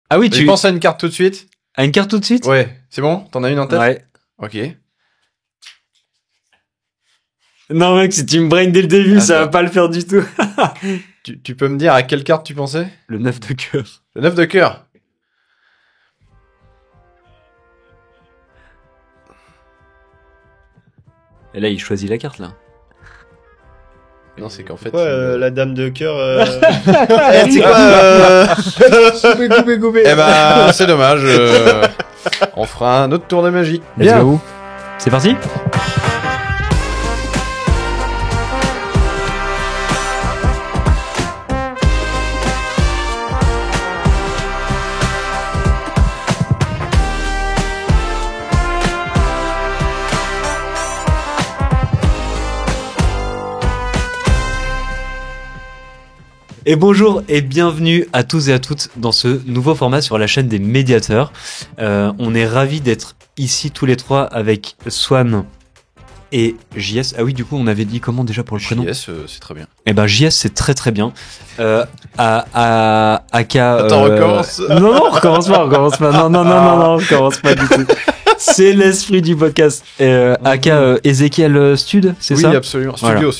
Ah oui, Tu penses à une carte tout de suite? À une carte tout de suite? Ouais, c'est bon? T'en as une en tête? Ouais. Ok. Non mec, si tu me brain dès le début, ça va pas le faire du tout. Tu peux me dire à quelle carte tu pensais? Le 9 de cœur. Le 9 de cœur. Et là, il choisit la carte, là. Non, c'est qu'en fait... la dame de cœur... c'est quoi Coupé. Eh ben, c'est dommage. On fera un autre tour de magie. Let's go. C'est parti? Et bonjour et bienvenue à tous et à toutes dans ce nouveau format sur la chaîne des médiateurs. On est ravis d'être ici tous les trois avec Swan et JS. Ah oui, du coup, on avait dit comment déjà pour le prénom? JS, c'est très bien. Eh ben, JS, c'est très très bien. Aka... Attends, recommence. Non, on recommence pas. Non, on recommence pas du tout. C'est l'esprit du podcast. Aka Ezekiel Stud, c'est ça? Oui, absolument. Voilà.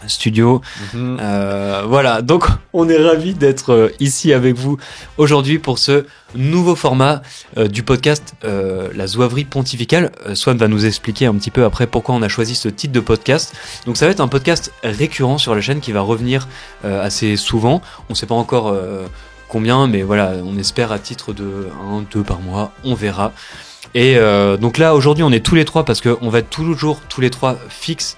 Studio. Voilà, donc on est ravis d'être ici avec vous aujourd'hui pour ce nouveau format du podcast La Zouaverie Pontificale. Swan va nous expliquer un petit peu après pourquoi on a choisi ce titre de podcast. Donc ça va être un podcast récurrent sur la chaîne qui va revenir assez souvent. On sait pas encore combien, mais voilà, on espère à titre de 1-2 par mois, on verra. Et donc là aujourd'hui on est tous les trois parce qu'on va être toujours tous les trois fixes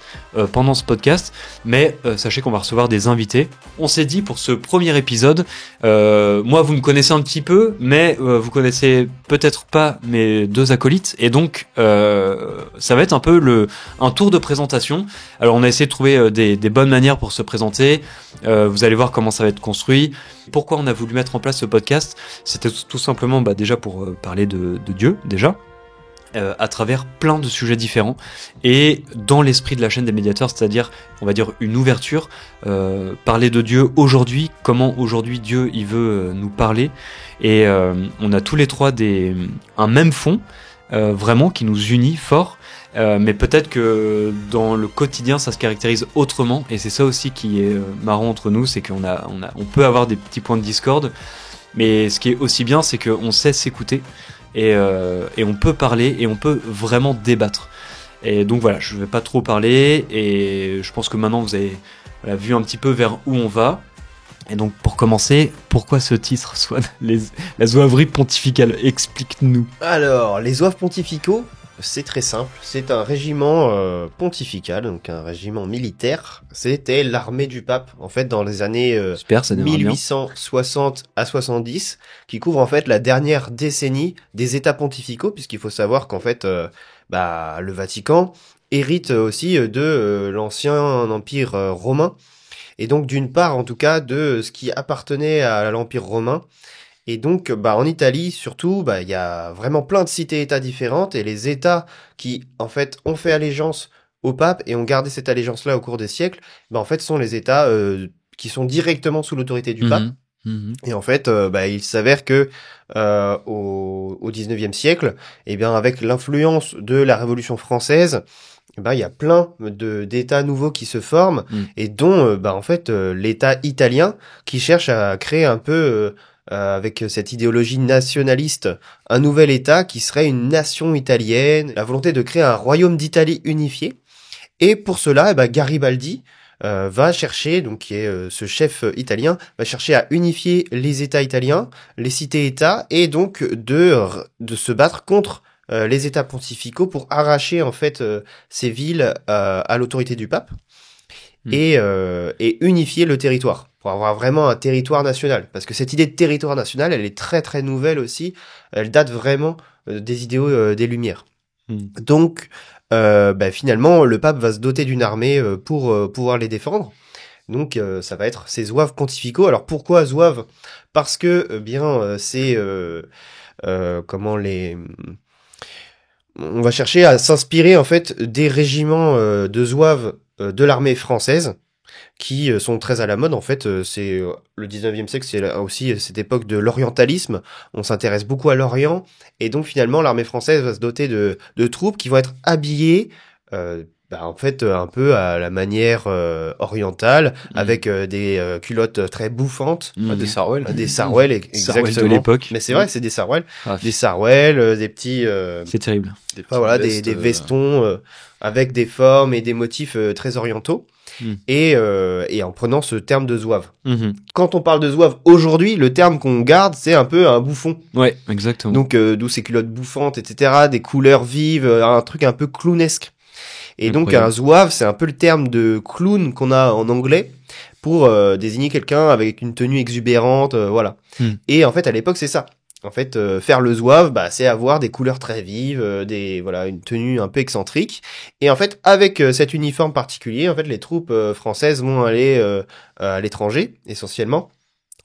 pendant ce podcast, mais sachez qu'on va recevoir des invités. On s'est dit pour ce premier épisode, moi vous me connaissez un petit peu, mais vous connaissez peut-être pas mes deux acolytes, et donc ça va être un peu un tour de présentation. Alors on a essayé de trouver des bonnes manières pour se présenter, vous allez voir comment ça va être construit. Pourquoi on a voulu mettre en place ce podcast? C'était tout simplement déjà pour parler de Dieu déjà, à travers plein de sujets différents et dans l'esprit de la chaîne des médiateurs, c'est-à-dire on va dire une ouverture, parler de Dieu aujourd'hui, comment aujourd'hui Dieu il veut nous parler, et on a tous les trois un même fond vraiment qui nous unit fort, mais peut-être que dans le quotidien ça se caractérise autrement, et c'est ça aussi qui est marrant entre nous, c'est qu'on on peut avoir des petits points de discorde, mais ce qui est aussi bien c'est qu'on sait s'écouter. Et on peut parler et on peut vraiment débattre. Et donc voilà, je ne vais pas trop parler, et je pense que maintenant vous avez vu un petit peu vers où on va. Et donc pour commencer, pourquoi ce titre, Swan? La Zouaverie Pontificale, explique-nous. Alors, les zouaves pontificaux, c'est très simple. C'est un régiment pontifical, donc un régiment militaire. C'était l'armée du pape, en fait, dans les années Super, ça 1860 à 70, qui couvre en fait la dernière décennie des États pontificaux, puisqu'il faut savoir qu'en fait, le Vatican hérite aussi de l'ancien empire romain, et donc d'une part, en tout cas, de ce qui appartenait à l'empire romain. Et donc, en Italie, surtout, il y a vraiment plein de cités-États différentes, et les États qui, en fait, ont fait allégeance au pape et ont gardé cette allégeance-là au cours des siècles, en fait, sont les États qui sont directement sous l'autorité du pape. Et en fait, il s'avère que au 19e siècle, avec l'influence de la Révolution française, il y a plein d'États nouveaux qui se forment, et dont, l'État italien qui cherche à créer un peu... avec cette idéologie nationaliste, un nouvel État qui serait une nation italienne, la volonté de créer un royaume d'Italie unifié. Et pour cela, Garibaldi va chercher, donc qui est ce chef italien, va chercher à unifier les États italiens, les cités-États, et donc de se battre contre les États pontificaux pour arracher en fait ces villes à l'autorité du pape, et unifier le territoire, pour avoir vraiment un territoire national. Parce que cette idée de territoire national, elle est très très nouvelle aussi, elle date vraiment des idéaux des Lumières. Donc, finalement, le pape va se doter d'une armée pour pouvoir les défendre. Donc, ça va être ces zouaves pontificaux. Alors, pourquoi zouaves? Parce que, c'est... On va chercher à s'inspirer, en fait, des régiments de zouaves de l'armée française, qui sont très à la mode. En fait, c'est le 19e siècle, c'est aussi cette époque de l'orientalisme. On s'intéresse beaucoup à l'Orient, et donc finalement, l'armée française va se doter de troupes qui vont être habillées, en fait, un peu à la manière orientale, avec des culottes très bouffantes, Des sarouels. des sarouels, Sarouels exactement. de l'époque. Mais c'est vrai, c'est des sarouels, Ah, des sarouels, des petits. c'est terrible. Voilà, des vestons avec des formes et des motifs très orientaux. Et en prenant ce terme de zouave. Quand on parle de zouave aujourd'hui, le terme qu'on garde, c'est un peu un bouffon. Ouais, exactement. Donc d'où ces culottes bouffantes, etc., des couleurs vives, un truc un peu clownesque. Et donc un zouave, c'est un peu le terme de clown qu'on a en anglais pour désigner quelqu'un avec une tenue exubérante, voilà. Et en fait, à l'époque, c'est ça. En fait, faire le zouave, c'est avoir des couleurs très vives, une tenue un peu excentrique. Et en fait, avec cet uniforme particulier, en fait, les troupes françaises vont aller à l'étranger, essentiellement.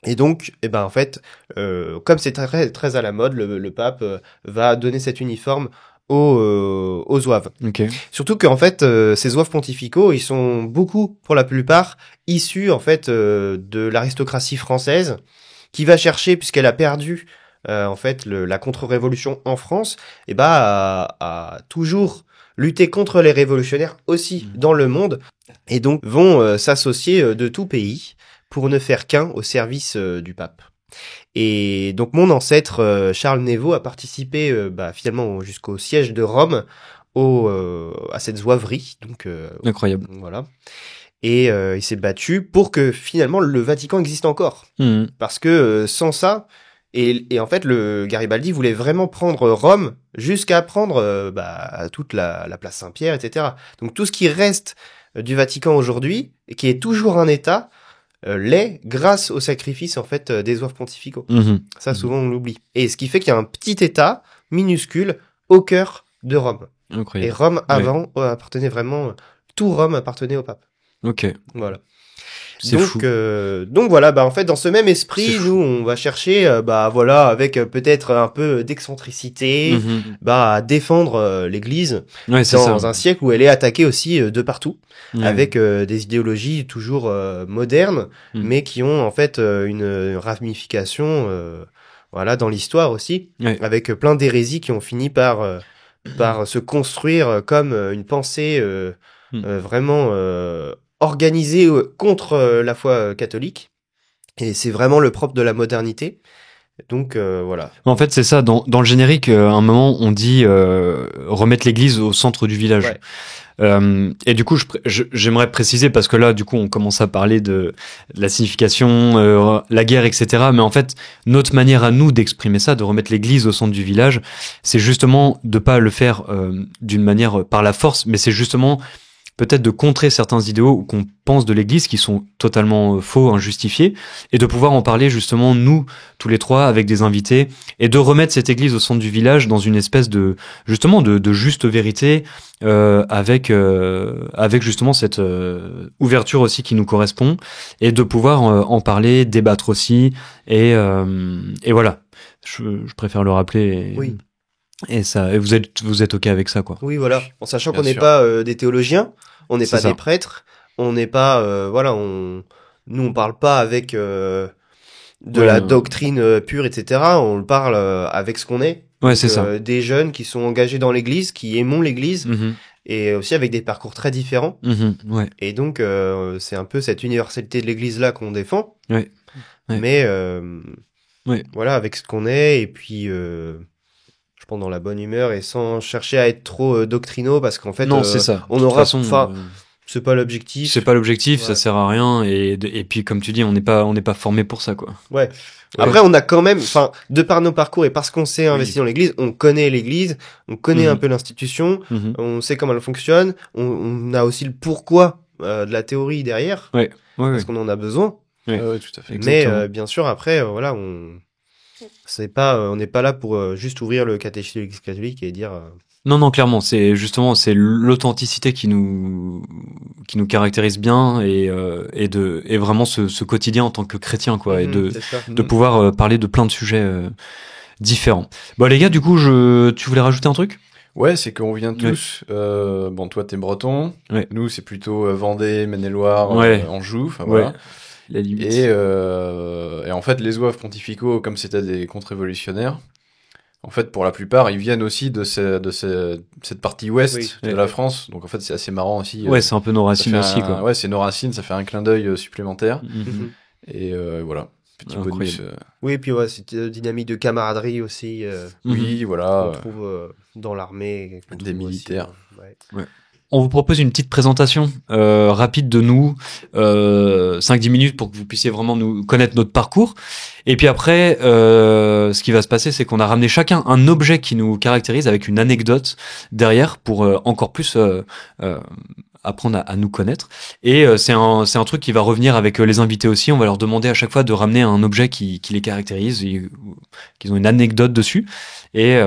Et donc, en fait, comme c'est très, très à la mode, le pape va donner cet uniforme aux zouaves. Okay. Surtout qu'en fait, ces zouaves pontificaux, ils sont beaucoup, pour la plupart, issus en fait de l'aristocratie française, qui va chercher, puisqu'elle a perdu en fait la contre-révolution en France, à toujours lutter contre les révolutionnaires aussi dans le monde, et donc vont s'associer de tout pays pour ne faire qu'un au service du pape. Et donc mon ancêtre Charles Névot a participé finalement jusqu'au siège de Rome à cette zouaverie. Donc incroyable. Voilà. Et il s'est battu pour que finalement le Vatican existe encore. Parce que sans ça, et en fait le Garibaldi voulait vraiment prendre Rome jusqu'à prendre toute la place Saint-Pierre, etc. Donc tout ce qui reste du Vatican aujourd'hui, et qui est toujours un État, l'est grâce au sacrifice en fait des zouaves pontificaux. Ça souvent on l'oublie. Et ce qui fait qu'il y a un petit État minuscule au cœur de Rome. Incroyable. Et Rome avant appartenait vraiment, tout Rome appartenait au pape. Ok. Voilà. C'est fou. Donc voilà, en fait dans ce même esprit, nous on va chercher avec peut-être un peu d'excentricité, à défendre l'Église dans un siècle où elle est attaquée aussi de partout, avec des idéologies toujours modernes, mais qui ont en fait une ramification dans l'histoire aussi, avec plein d'hérésies qui ont fini par se construire comme une pensée vraiment organisée contre la foi catholique. Et c'est vraiment le propre de la modernité. Donc voilà. En fait, c'est ça. Dans le générique, à un moment, on dit remettre l'église au centre du village. Ouais. Et du coup, j'aimerais préciser, parce que là, du coup, on commence à parler de la signification, la guerre, etc. Mais en fait, notre manière à nous d'exprimer ça, de remettre l'église au centre du village, c'est justement de pas le faire d'une manière par la force, mais c'est justement peut-être de contrer certains idéaux qu'on pense de l'Église qui sont totalement faux, injustifiés, et de pouvoir en parler justement, nous, tous les trois, avec des invités, et de remettre cette Église au centre du village dans une espèce de, justement, de juste vérité, avec justement cette ouverture aussi qui nous correspond, et de pouvoir en parler, débattre aussi, et voilà. Je préfère le rappeler. Oui. Et ça, et vous êtes ok avec ça, quoi. Oui, voilà. En sachant qu'on n'est pas des théologiens, on n'est pas des prêtres, on n'est pas, nous on parle pas avec la doctrine pure, etc. On parle avec ce qu'on est. Ouais, c'est ça. Des jeunes qui sont engagés dans l'Église, qui aimons l'Église, et aussi avec des parcours très différents. Ouais. Et donc c'est un peu cette universalité de l'Église là qu'on défend. Ouais. Mais voilà, avec ce qu'on est, et puis je pense dans la bonne humeur et sans chercher à être trop doctrinaux, parce qu'en fait non, c'est ça. On aura, c'est pas l'objectif. C'est pas l'objectif, ça sert à rien, et puis comme tu dis, on n'est pas formé pour ça, quoi. Ouais. Après on a quand même, de par nos parcours et parce qu'on s'est investi dans l'Église, on connaît l'Église, on connaît un peu l'institution, on sait comment elle fonctionne, on a aussi le pourquoi de la théorie derrière, parce qu'on en a besoin. Ouais, tout à fait. Mais bien sûr après voilà, on n'est pas là pour juste ouvrir le catéchisme catholique et dire Non, clairement, c'est l'authenticité qui nous caractérise bien, et vraiment ce quotidien en tant que chrétien, quoi, et de pouvoir parler de plein de sujets différents. Bon les gars, du coup, tu voulais rajouter un truc ? Ouais, c'est qu'on vient Ouais. tous. Bon, toi, t'es breton. Ouais. Nous, c'est plutôt Vendée, Maine-et-Loire, Ouais. Anjou. Enfin, Ouais. voilà. La limite. Et en fait, les zouaves pontificaux, comme c'était des contre-révolutionnaires, en fait, pour la plupart, ils viennent aussi de cette partie ouest Oui, de tout à la fait. France. Donc, en fait, c'est assez marrant aussi. Ouais, c'est un peu nos Ça racines fait aussi, quoi. Ouais, c'est nos racines, ça fait un clin d'œil supplémentaire. Mhm. Et voilà, petit Incroyable. bonus. Oui, puis ouais, cette dynamique de camaraderie aussi Mhm. Oui, voilà. qu'on trouve dans l'armée. qu'on Des trouve aussi, militaires. ouais. On vous propose une petite présentation rapide de nous, 5-10 minutes pour que vous puissiez vraiment nous connaître notre parcours. Et puis après, ce qui va se passer, c'est qu'on a ramené chacun un objet qui nous caractérise avec une anecdote derrière pour encore plus apprendre à nous connaître. Et c'est un truc qui va revenir avec les invités aussi. On va leur demander à chaque fois de ramener un objet qui les caractérise, qu'ils ont une anecdote dessus. Et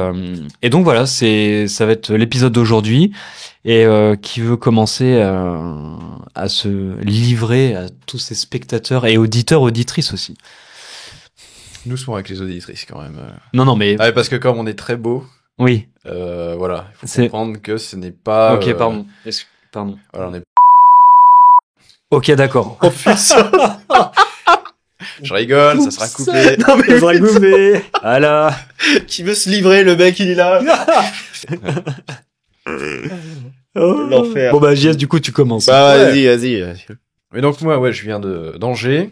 donc voilà, ça va être l'épisode d'aujourd'hui. Et qui veut commencer à se livrer à tous ces spectateurs et auditeurs, auditrices aussi. Doucement avec les auditrices quand même. Non, mais Ah, ouais, parce que comme on est très beau, oui. voilà, il faut C'est- comprendre que ce n'est pas. Ok, pardon. Pardon. Voilà, on est. Ok, d'accord. Oh putain. Je rigole, ça sera coupé. Non mais Ça goûté. Voilà. qui veut se livrer, le mec il est là. L'enfer. Bon bah JS, du coup tu commences. Bah Ouais. vas-y. Mais donc moi, ouais, je viens d'Angers.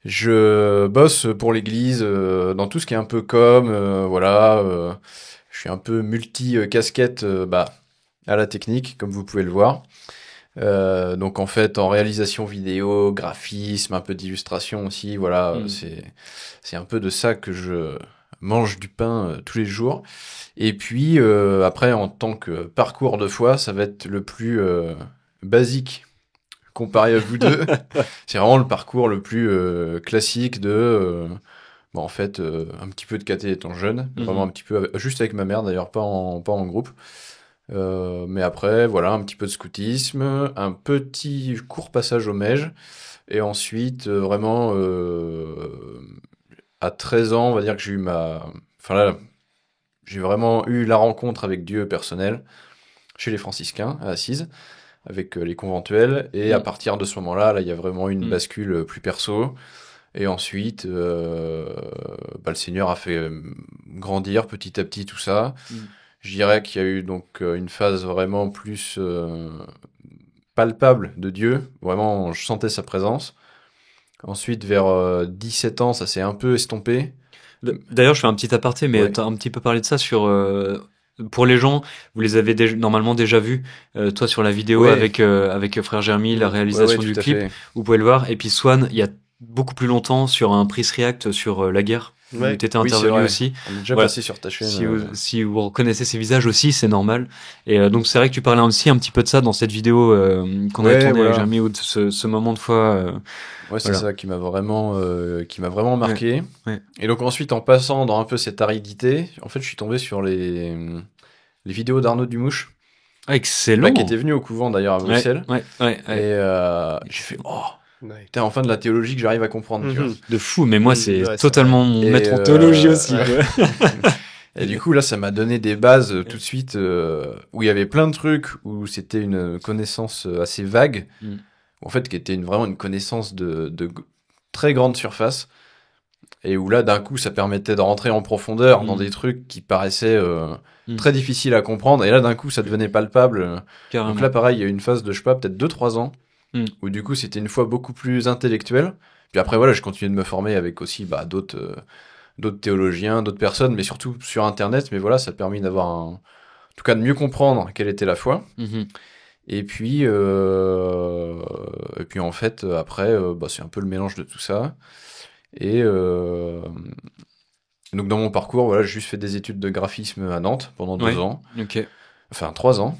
Je bosse pour l'église dans tout ce qui est un peu voilà. Je suis un peu multi-casquette à la technique, comme vous pouvez le voir. Donc en fait, en réalisation vidéo, graphisme, un peu d'illustration aussi, voilà, c'est un peu de ça que je mange du pain tous les jours. Et puis après, en tant que parcours de foi, ça va être le plus basique comparé à vous deux. C'est vraiment le parcours le plus classique de en fait un petit peu de caté étant jeune, vraiment un petit peu juste avec ma mère d'ailleurs, pas en groupe. Mais après, voilà, un petit peu de scoutisme, un petit court passage au Mège, et ensuite, vraiment, à 13 ans, on va dire que j'ai eu Enfin là, j'ai vraiment eu la rencontre avec Dieu personnel, chez les franciscains, à Assise, avec les conventuels, et à partir de ce moment-là, là, il y a vraiment une bascule plus perso, et ensuite, le Seigneur a fait grandir petit à petit tout ça. Je dirais qu'il y a eu donc une phase vraiment plus palpable de Dieu. Vraiment, je sentais sa présence. Ensuite, vers 17 ans, ça s'est un peu estompé. D'ailleurs, je fais un petit aparté, mais Ouais. t'as un petit peu parlé de ça sur... pour les gens, vous les avez normalement déjà vus, toi sur la vidéo Ouais. avec Frère Jeremy, la réalisation Ouais, du tout à clip, fait. vous pouvez le voir. Et puis Swan, il y a beaucoup plus longtemps sur un Press React sur la guerre, Ouais. où t'étais Oui, c'est intervenu vrai. aussi. On est déjà Voilà. passé sur ta chaîne. Si vous reconnaissez ces visages aussi, c'est normal. Et donc c'est vrai que tu parlais aussi un petit peu de ça dans cette vidéo qu'on avait Ouais, tournée voilà. avec Jeremy, ou de ce moment de foi. Ouais, c'est Voilà. ça qui m'a vraiment marqué. Ouais. Et donc ensuite, en passant dans un peu cette aridité, en fait, je suis tombé sur les vidéos d'Arnaud Dumouche, Excellent. qui était venu au couvent d'ailleurs à Bruxelles. Ouais. Et j'ai fait, oh, Ouais. putain, enfin de la théologie que j'arrive à comprendre, tu vois. Mhm. De fou, mais moi c'est Ouais, c'est totalement mon Et, maître en théologie aussi. ouais. quoi. Et du coup, là, ça m'a donné des bases tout de suite où il y avait plein de trucs, où c'était une connaissance assez vague, en fait, qui était vraiment une connaissance de très grande surface, et où là, d'un coup, ça permettait de rentrer en profondeur dans des trucs qui paraissaient très difficiles à comprendre, et là, d'un coup, ça devenait palpable. Carrément. Donc là, pareil, il y a eu une phase de, je sais pas, peut-être 2-3 ans, où du coup, c'était une fois beaucoup plus intellectuel. Puis après, voilà, je continuais de me former avec aussi d'autres théologiens, d'autres personnes, mais surtout sur Internet. Mais voilà, ça a permis d'avoir en tout cas de mieux comprendre quelle était la foi. Et puis en fait, après, c'est un peu le mélange de tout ça. Et donc dans mon parcours, voilà, j'ai juste fait des études de graphisme à Nantes pendant 2 ans. Ok. Enfin, 3 ans.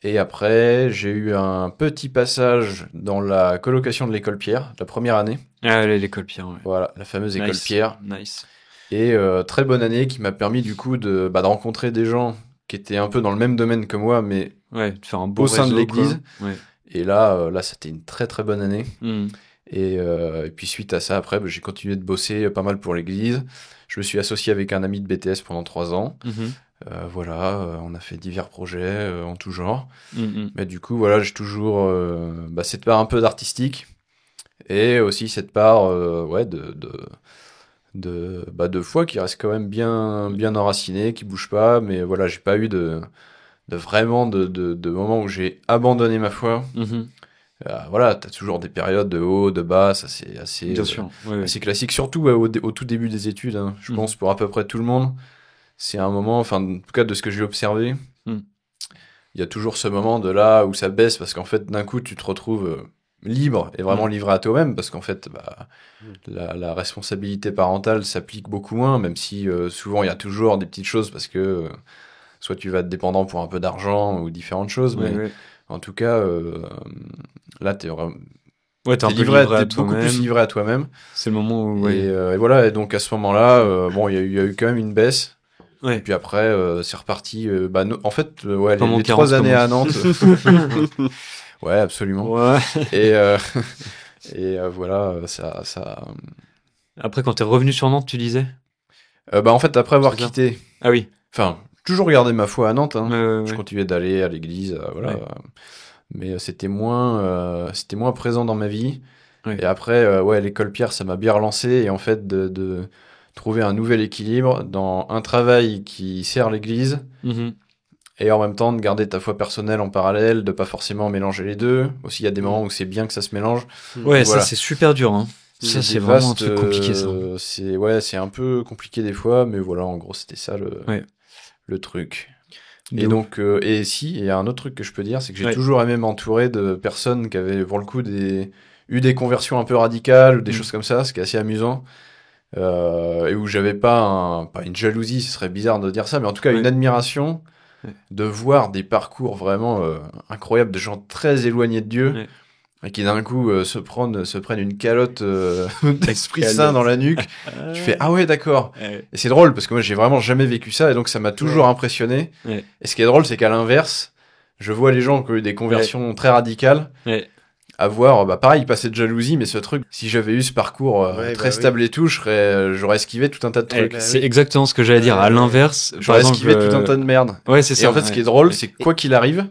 Et après, j'ai eu un petit passage dans la colocation de l'école Pierre, la première année. Ah, l'école Pierre, ouais. Voilà, la fameuse école Nice. Pierre. Nice. Et très bonne année qui m'a permis du coup de rencontrer des gens qui étaient un peu dans le même domaine que moi, mais Ouais, de faire un beau au sein de réseau, l'église. quoi. Ouais. Et là, c'était une très très bonne année. Et puis suite à ça, après, j'ai continué de bosser pas mal pour l'église. Je me suis associé avec un ami de BTS pendant 3 ans. On a fait divers projets en tout genre. Mhm. Mais du coup, voilà, j'ai toujours cette part un peu d'artistique et aussi cette part de foi qui reste quand même bien enracinée, qui bouge pas. Mais voilà, j'ai pas eu de moments où j'ai abandonné ma foi. Mhm. Voilà, t'as toujours des périodes de haut, de bas, ça c'est assez, Bien sûr. Ouais, assez classique, surtout au tout début des études, hein. Je Mhm. pense pour à peu près tout le monde. C'est un moment, enfin, en tout cas de ce que j'ai observé, Mhm. il y a toujours ce moment de là où ça baisse parce qu'en fait, d'un coup, tu te retrouves libre et vraiment livré à toi-même parce qu'en fait, la responsabilité parentale s'applique beaucoup moins, même si souvent il y a toujours des petites choses parce que soit tu vas être dépendant pour un peu d'argent ou différentes choses, mais ouais. en tout cas, là, t'es vraiment Ouais, t'es un peu livré, livré à t'es beaucoup toi-même. plus livré à toi-même. C'est le moment où. Ouais. Et voilà, et donc à ce moment-là, il y a eu quand même une baisse. Ouais. Et puis après, c'est reparti. En fait, Pendant les 40 3 années à commence. Nantes. Ouais, absolument. Ouais. Et, voilà, ça. Après, quand t'es revenu sur Nantes, tu disais? En fait, après avoir C'est ça. quitté, Ah oui. enfin, toujours gardé ma foi à Nantes, hein. Je Ouais. continuais d'aller à l'église, voilà. Ouais. Mais c'était moins présent dans ma vie. Ouais. Et après, l'école Pierre, ça m'a bien relancé. Et en fait, de trouver un nouvel équilibre dans un travail qui sert l'église Mhm. et en même temps de garder ta foi personnelle en parallèle, de pas forcément mélanger les deux. Aussi, il y a des moments où c'est bien que ça se mélange. Ouais, Voilà. ça c'est super dur, hein. Ça c'est Des vraiment un vastes, truc compliqué, ça. c'est un peu compliqué des fois, mais voilà, en gros, c'était ça le truc. Et donc, et il y a un autre truc que je peux dire, c'est que j'ai toujours aimé m'entourer de personnes qui avaient, pour le coup, eu des conversions un peu radicales, ou des choses comme ça, ce qui est assez amusant. Et où j'avais pas une jalousie, ce serait bizarre de dire ça, mais en tout cas une admiration de voir des parcours vraiment incroyables de gens très éloignés de Dieu et qui d'un coup se prennent une calotte d'Esprit Saint dans la nuque. Tu fais ah ouais d'accord. Et c'est drôle parce que moi j'ai vraiment jamais vécu ça et donc ça m'a toujours impressionné. Et ce qui est drôle c'est qu'à l'inverse, je vois les gens qui ont eu des conversions très radicales. Avoir pareil passer de jalousie, mais ce truc, si j'avais eu ce parcours très stable et tout, j'aurais esquivé tout un tas de trucs. C'est exactement ce que j'allais dire. À l'inverse, j'aurais esquivé tout un tas de merde. Ouais, c'est ça. Et en fait, ce qui est drôle, c'est que quoi qu'il arrive,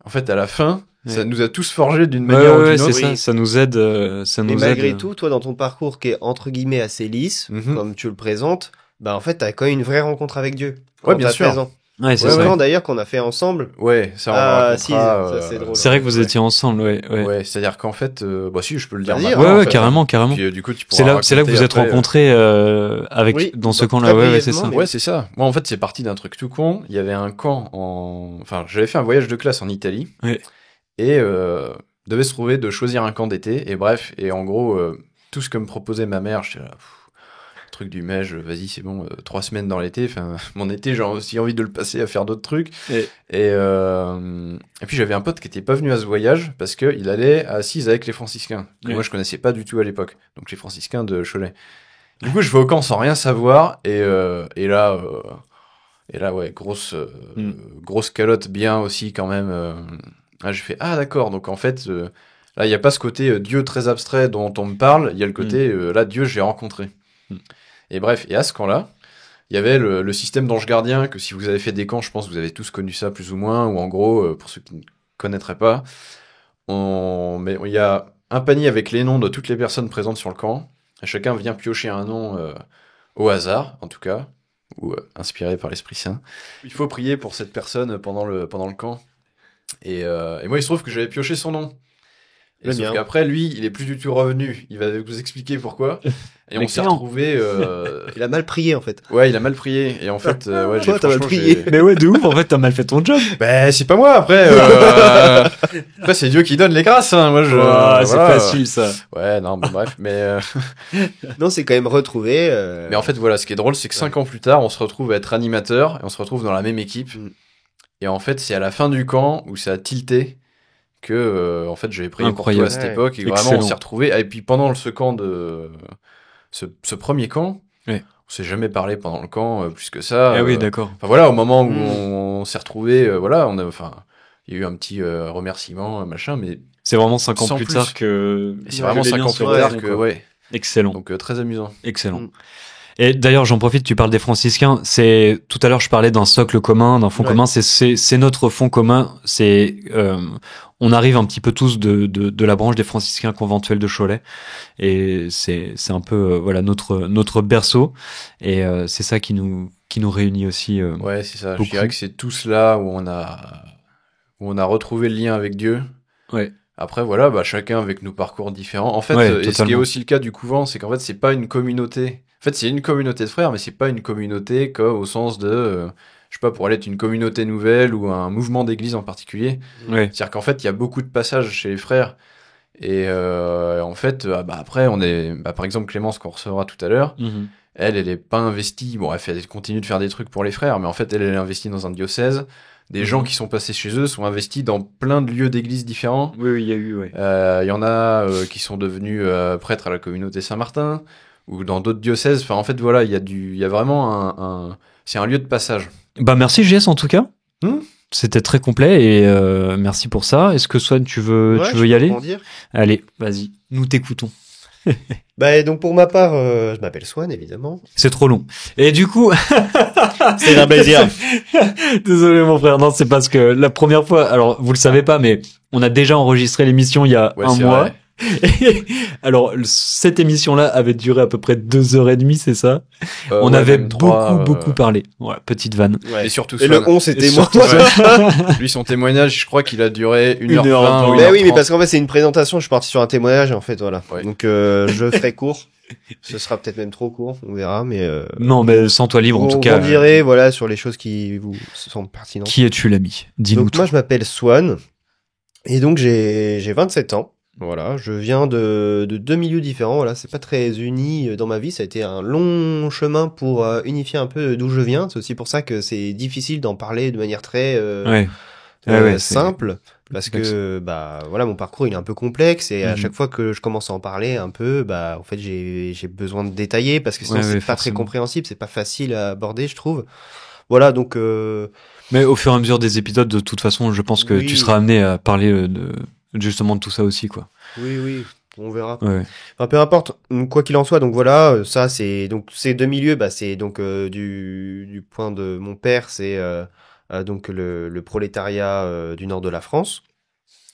en fait, à la fin, ça nous a tous forgés d'une manière ou d'une autre. C'est ça. Ça nous aide. Mais malgré tout, toi, dans ton parcours qui est entre guillemets assez lisse, comme tu le présentes, en fait, t'as quand même une vraie rencontre avec Dieu. Ouais, bien sûr. 13 ans. Ouais, c'est ça. D'ailleurs qu'on a fait ensemble. Ouais, ça on ça c'est drôle. C'est vrai que vous étiez ensemble, ouais, c'est-à-dire qu'en fait, si je peux le dire. Ouais, carrément. Puis, du coup, tu pourras c'est là que vous êtes rencontrés dans ce camp-là. Ouais, c'est ça. Ouais, c'est ça. Moi, en fait, c'est parti d'un truc tout con. Il y avait un camp j'avais fait un voyage de classe en Italie. Ouais. Et devait se trouver de choisir un camp d'été. Et bref, et en gros, tout ce que me proposait ma mère, j'étais là. Truc du Mège, vas-y c'est bon, 3 semaines dans l'été, enfin mon été j'ai aussi envie de le passer à faire d'autres trucs. Et puis j'avais un pote qui était pas venu à ce voyage parce que il allait à Assise avec les franciscains que moi je connaissais pas du tout à l'époque, donc les franciscains de Cholet. Du coup je vais au camp sans rien savoir et là ouais grosse calotte bien aussi quand même. Là je fais ah d'accord, donc en fait là il y a pas ce côté Dieu très abstrait dont on me parle, il y a le côté là Dieu j'ai rencontré. Et bref, et à ce camp-là, il y avait le système d'ange gardien, que si vous avez fait des camps, je pense que vous avez tous connu ça plus ou moins, ou en gros, pour ceux qui ne connaîtraient pas, il y a un panier avec les noms de toutes les personnes présentes sur le camp, et chacun vient piocher un nom au hasard, en tout cas, ou inspiré par l'Esprit Saint. Il faut prier pour cette personne pendant le camp. Et moi, il se trouve que j'avais pioché son nom. Et sauf qu'après, lui, il est plus du tout revenu. Il va vous expliquer pourquoi. Et on s'est retrouvés... Il a mal prié, en fait. Ouais, il a mal prié. Et en fait, toi, t'as mal prié. Mais ouais, de ouf, en fait, t'as mal fait ton job. C'est pas moi, après. Après, c'est Dieu qui donne les grâces, hein. Moi, c'est facile, ça. Ouais, non, mais bref, mais... Non, c'est quand même retrouvé. Mais en fait, voilà, ce qui est drôle, c'est que 5 ans plus tard, on se retrouve à être animateur, et on se retrouve dans la même équipe. Et en fait, c'est à la fin du camp où ça a tilté que en fait j'avais prié pour toi à cette époque et vraiment on s'est retrouvés et puis pendant ce camp de ce premier camp on s'est jamais parlé pendant le camp plus que ça. Oui, d'accord. Enfin voilà, au moment où on s'est retrouvés voilà, il y a eu un petit remerciement machin, mais c'est vraiment 5 ans plus tard que c'est vraiment 5 ans plus tard que excellent. Donc très amusant. Excellent. Et d'ailleurs, j'en profite, tu parles des franciscains. Tout à l'heure, je parlais d'un socle commun, d'un fond commun. C'est notre fond commun. On arrive un petit peu tous de la branche des franciscains conventuels de Cholet. Et c'est un peu, voilà, notre berceau. Et c'est ça qui nous réunit aussi. Ouais, c'est ça. beaucoup. Je dirais que c'est tout cela où on a retrouvé le lien avec Dieu. Ouais. Après, voilà, chacun avec nos parcours différents. En fait, Ouais, et ce qui est aussi le cas du couvent, c'est qu'en fait, c'est pas une communauté. En fait, c'est une communauté de frères, mais c'est pas une communauté comme au sens de, je sais pas, pour aller être une communauté nouvelle ou un mouvement d'église en particulier. Ouais. C'est-à-dire qu'en fait, il y a beaucoup de passages chez les frères. Et en fait, après, par exemple, Clémence, qu'on recevra tout à l'heure, Mhm. elle est pas investie. Bon, elle continue de faire des trucs pour les frères, mais en fait, elle est investie dans un diocèse. Des gens qui sont passés chez eux sont investis dans plein de lieux d'église différents. Oui, il y a eu, ouais. Il y en a qui sont devenus prêtres à la communauté Saint-Martin ou dans d'autres diocèses. Enfin, en fait, voilà, il y a vraiment c'est un lieu de passage. Bah, merci, JS, en tout cas. Hmm. C'était très complet et merci pour ça. Est-ce que Swan, tu veux y aller? Dire. Allez, vas-y, nous t'écoutons. Bah, et donc pour ma part, je m'appelle Swan, évidemment. C'est trop long. Et du coup, C'est un plaisir. désolé mon frère, non, c'est parce que la première fois, alors vous le savez pas, mais on a déjà enregistré l'émission il y a un c'est mois. vrai. Alors cette émission-là avait duré à peu près 2 heures et demie, c'est ça? On Ouais, avait même trois, beaucoup parlé. Ouais, petite vanne. Ouais. Et surtout Et le Swan. 11, c'était Et moi. surtout Lui, son témoignage, je crois qu'il a duré 1h20 1h20. ou Mais oui, mais 1h30. parce qu'en fait, c'est une présentation, je suis parti sur un témoignage, en fait, voilà. Ouais. Donc, je ferai court. Ce sera peut-être même trop court, on verra, mais Non, mais sens-toi libre en tout cas. on dirait, voilà, sur les choses qui vous semblent pertinentes. Qui es-tu l'ami? Dis-nous Donc, tout. moi, je m'appelle Swan, et donc, j'ai 27 ans. Voilà, je viens de deux milieux différents, voilà, c'est pas très uni dans ma vie, ça a été un long chemin pour unifier un peu d'où je viens, c'est aussi pour ça que c'est difficile d'en parler de manière très Ouais. Ouais, c'est simple, parce complexe. que voilà, mon parcours il est un peu complexe et à Mhm. chaque fois que je commence à en parler un peu, en fait j'ai besoin de détailler parce que sinon Ouais, c'est ouais, pas très forcément. compréhensible, c'est pas facile à aborder, je trouve. Voilà, donc Mais au fur et à mesure des épisodes, de toute façon, je pense que Oui. tu seras amené à parler justement de tout ça aussi, quoi. oui, on verra. Ouais. Enfin, peu importe, quoi qu'il en soit, donc voilà, ça c'est donc ces deux milieux, c'est donc du point de mon père, c'est donc le prolétariat du nord de la France.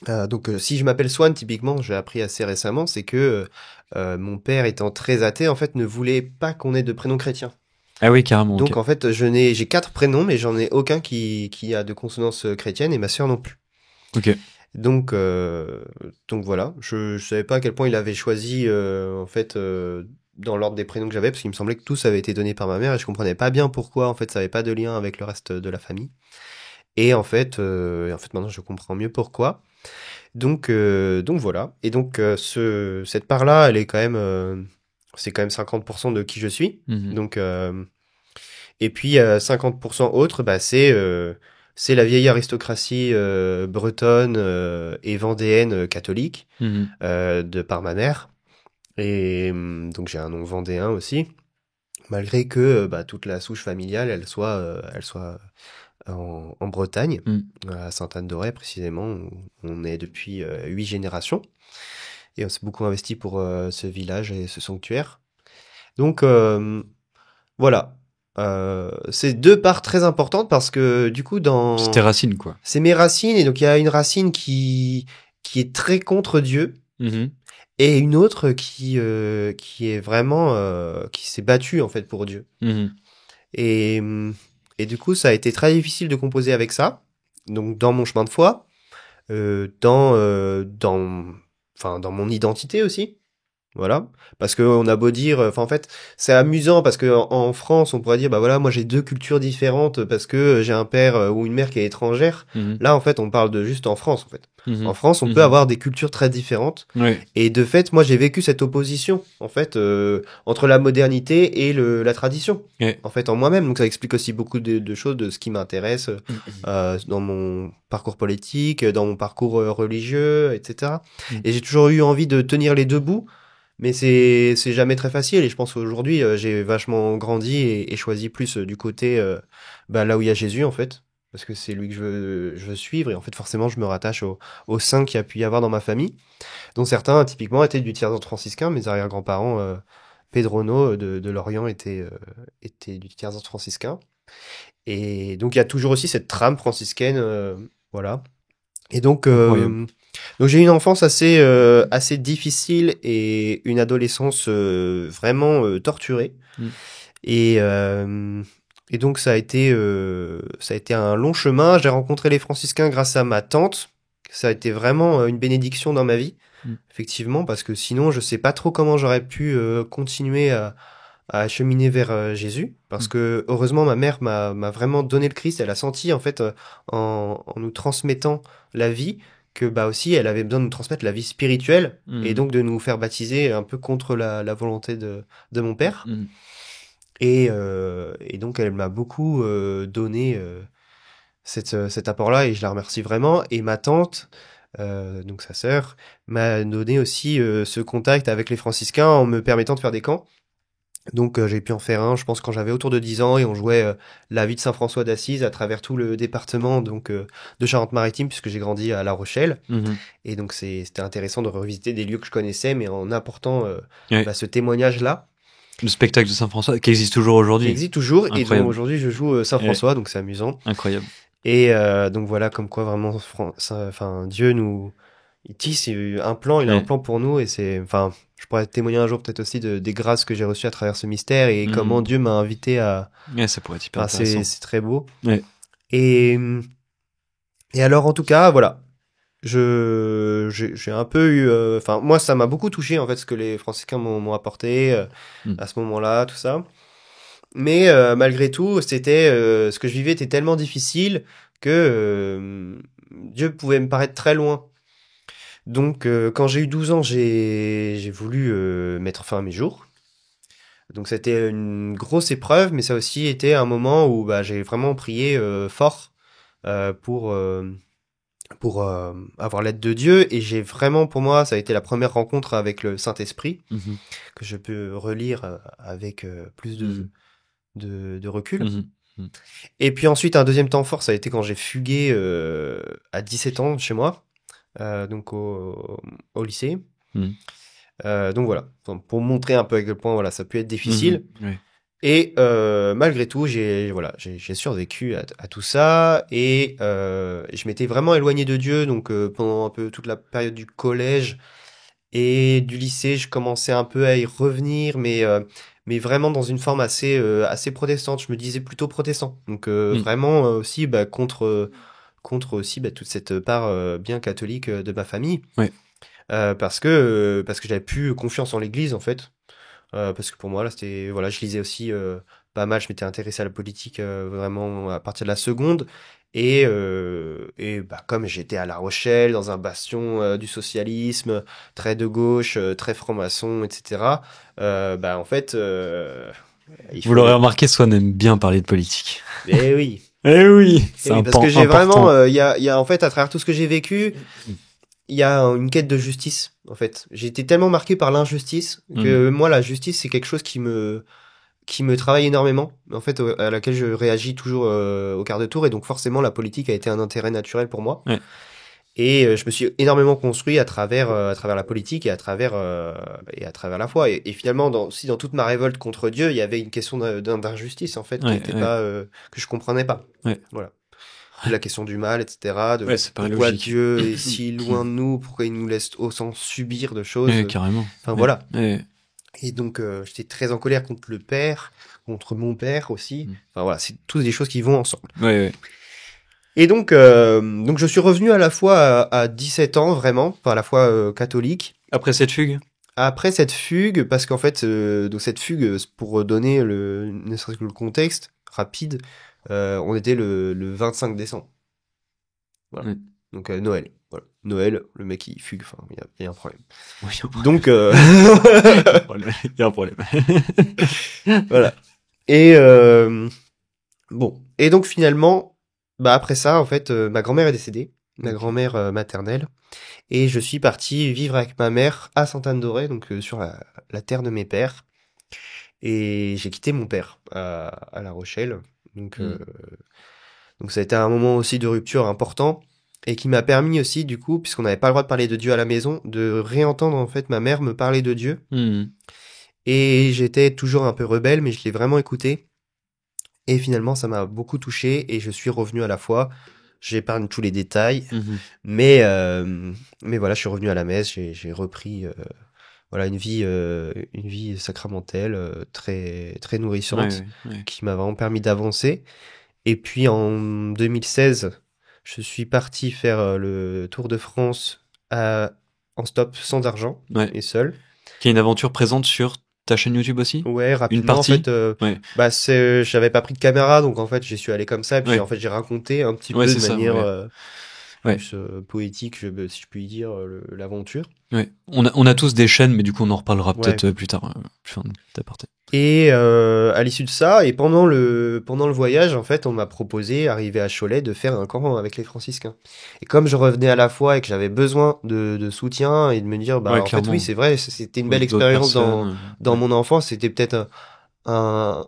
Donc si je m'appelle Swan, typiquement, j'ai appris assez récemment, c'est que mon père étant très athée, en fait, ne voulait pas qu'on ait de prénom chrétien. Ah oui, carrément. Donc ok. en fait, j'ai 4 prénoms, mais j'en ai aucun qui a de consonance chrétienne et ma sœur non plus. Ok. Donc voilà, je savais pas à quel point il avait choisi en fait dans l'ordre des prénoms que j'avais parce qu'il me semblait que tous avaient été donnés par ma mère et je comprenais pas bien pourquoi en fait ça avait pas de lien avec le reste de la famille. Et en fait maintenant je comprends mieux pourquoi. Donc voilà. Et donc cette part-là, elle est quand même c'est quand même 50% de qui je suis. Mhm. Donc et puis 50% autre, c'est la vieille aristocratie bretonne et vendéenne catholique Mhm. de par ma mère. Et donc j'ai un nom vendéen aussi, malgré que toute la souche familiale elle soit en Bretagne, à Sainte-Anne-d'Auray précisément, où on est depuis 8 générations. Et on s'est beaucoup investi pour ce village et ce sanctuaire. Donc voilà. C'est deux parts très importantes parce que du coup C'est tes racines, quoi. c'est mes racines et donc il y a une racine qui est très contre Dieu Mhm. et une autre qui est vraiment qui s'est battue en fait pour Dieu. Mhm. Et du coup ça a été très difficile de composer avec ça. Donc dans mon chemin de foi, dans mon identité aussi. Voilà, parce que on a beau dire, en fait, c'est amusant parce que en France, on pourrait dire, voilà, moi j'ai deux cultures différentes parce que j'ai un père ou une mère qui est étrangère. Mhm. Là, en fait, on parle de juste en France, en fait. Mhm. En France, on Mhm. peut avoir des cultures très différentes. Ouais. Et de fait, moi, j'ai vécu cette opposition, en fait, entre la modernité et la tradition, Ouais. en fait, en moi-même. Donc, ça explique aussi beaucoup de choses de ce qui m'intéresse dans mon parcours politique, dans mon parcours religieux, etc. Et j'ai toujours eu envie de tenir les deux bouts. Mais c'est jamais très facile et je pense qu'aujourd'hui j'ai vachement grandi et choisi plus du côté là où il y a Jésus en fait parce que c'est lui que je veux suivre et en fait forcément je me rattache aux saints qu'il y a pu y avoir dans ma famille dont certains typiquement étaient du tiers-ordre franciscain, mes arrière-grands-parents Pedrono de Lorient était du tiers ordre franciscain. Et donc il y a toujours aussi cette trame franciscaine, voilà. Et donc j'ai eu une enfance assez difficile et une adolescence vraiment torturée. Et donc ça a été un long chemin. J'ai rencontré les franciscains grâce à ma tante. Ça a été vraiment une bénédiction dans ma vie, effectivement, parce que sinon je sais pas trop comment j'aurais pu continuer à cheminer vers Jésus, parce que heureusement ma mère m'a vraiment donné le Christ. Elle a senti en fait en nous transmettant la vie que bah aussi elle avait besoin de nous transmettre la vie spirituelle et donc de nous faire baptiser un peu contre la volonté de mon père. Et donc elle m'a beaucoup donné cet apport-là et je la remercie vraiment. Et ma tante, donc sa sœur, m'a donné aussi ce contact avec les franciscains en me permettant de faire des camps. Donc j'ai pu en faire un, je pense, quand j'avais autour de 10 ans et on jouait la vie de Saint-François d'Assise à travers tout le département donc de Charente-Maritime puisque j'ai grandi à La Rochelle. Et donc c'était intéressant de revisiter des lieux que je connaissais mais en apportant ce témoignage-là. Le spectacle de Saint-François qui existe toujours aujourd'hui. Qui existe toujours. Incroyable. Et donc aujourd'hui je joue Saint-François, donc c'est amusant. Incroyable. Et donc voilà, comme quoi vraiment Dieu nous... Il tisse un plan, il a un plan pour nous et je pourrais témoigner un jour peut-être aussi des grâces que j'ai reçues à travers ce mystère et comment Dieu m'a invité à... ça pourrait être hyper intéressant. C'est très beau. Ouais. Et alors en tout cas, voilà. J'ai un peu eu... moi ça m'a beaucoup touché en fait ce que les franciscains m'ont apporté à ce moment-là, tout ça. Mais malgré tout, ce que je vivais était tellement difficile que Dieu pouvait me paraître très loin. Donc, quand j'ai eu 12 ans, j'ai voulu mettre fin à mes jours. Donc, c'était une grosse épreuve, mais ça a aussi été un moment où j'ai vraiment prié fort pour avoir l'aide de Dieu. Et j'ai vraiment, pour moi, ça a été la première rencontre avec le Saint-Esprit que je peux relire avec plus de recul. Et puis ensuite, un deuxième temps fort, ça a été quand j'ai fugué à 17 ans de chez moi. Donc au lycée. Donc voilà, pour montrer un peu à quel point voilà, ça peut être difficile. Et malgré tout, j'ai survécu à tout ça et je m'étais vraiment éloigné de Dieu. Donc pendant un peu toute la période du collège et du lycée, je commençais un peu à y revenir, mais vraiment dans une forme assez protestante. Je me disais plutôt protestant. Donc vraiment aussi contre aussi toute cette part bien catholique de ma famille. Parce que j'avais plus confiance en l'église en fait. Parce que pour moi là c'était je lisais aussi pas mal, je m'étais intéressé à la politique vraiment à partir de la seconde et comme j'étais à La Rochelle dans un bastion du socialisme très de gauche, très franc-maçon, etc. En fait vous l'aurez remarqué, Swan aime bien parler de politique. Eh oui. Eh oui, c'est parce que j'ai vraiment, il y a en fait à travers tout ce que j'ai vécu, il y a une quête de justice. En fait, j'ai été tellement marqué par l'injustice que moi la justice c'est quelque chose qui me travaille énormément. En fait, à laquelle je réagis toujours au quart de tour et donc forcément la politique a été un intérêt naturel pour moi. Et je me suis énormément construit à travers la politique et à travers la foi. Et finalement, aussi dans toute ma révolte contre Dieu, il y avait une question d'injustice en fait qui était pas que je comprenais pas. Voilà. La question du mal, etc. Pourquoi Dieu est si loin de nous, pourquoi il nous laisse autant subir de choses. Carrément. Enfin voilà. Et donc j'étais très en colère contre le père, contre mon père aussi. Enfin voilà, c'est toutes des choses qui vont ensemble. Et donc je suis revenu à la fois à 17 ans, vraiment, à la fois catholique. Après cette fugue, parce qu'en fait, donc cette fugue, pour donner ne serait-ce que le contexte rapide, on était le 25 décembre. Voilà. Donc Noël. Voilà. Noël, le mec il fugue, enfin, il y a un problème. Donc, il y a un problème. Voilà. Et bon. Et donc finalement, après ça, en fait, ma grand-mère est décédée, ma grand-mère maternelle, et je suis parti vivre avec ma mère à Sainte-Anne-d'Auray, donc sur la terre de mes pères. Et j'ai quitté mon père à La Rochelle. Donc ça a été un moment aussi de rupture important et qui m'a permis aussi, du coup, puisqu'on n'avait pas le droit de parler de Dieu à la maison, de réentendre en fait ma mère me parler de Dieu. Et j'étais toujours un peu rebelle, mais je l'ai vraiment écouté. Et finalement, ça m'a beaucoup touché et je suis revenu à la foi. J'épargne tous les détails, mais voilà, je suis revenu à la messe. J'ai repris voilà une vie sacramentelle très très nourrissante qui m'a vraiment permis d'avancer. Et puis en 2016, je suis parti faire le Tour de France en stop sans argent et seul. Qui est une aventure présente sur ta chaîne YouTube aussi? Ouais, rapidement. Une partie. En fait, j'avais pas pris de caméra, donc en fait, j'y suis allé comme ça. Et puis en fait, j'ai raconté un petit peu de manière plus poétique, si je puis dire, l'aventure. Ouais. On a tous des chaînes, mais du coup, on en reparlera peut-être plus tard. D'apporter. Et à l'issue de ça, et pendant le voyage, en fait, on m'a proposé, arrivé à Cholet, de faire un camp avec les franciscains. Et comme je revenais à la foi et que j'avais besoin de soutien et de me dire, en fait, oui, c'est vrai, c'était une belle expérience dans mon enfance. C'était peut-être un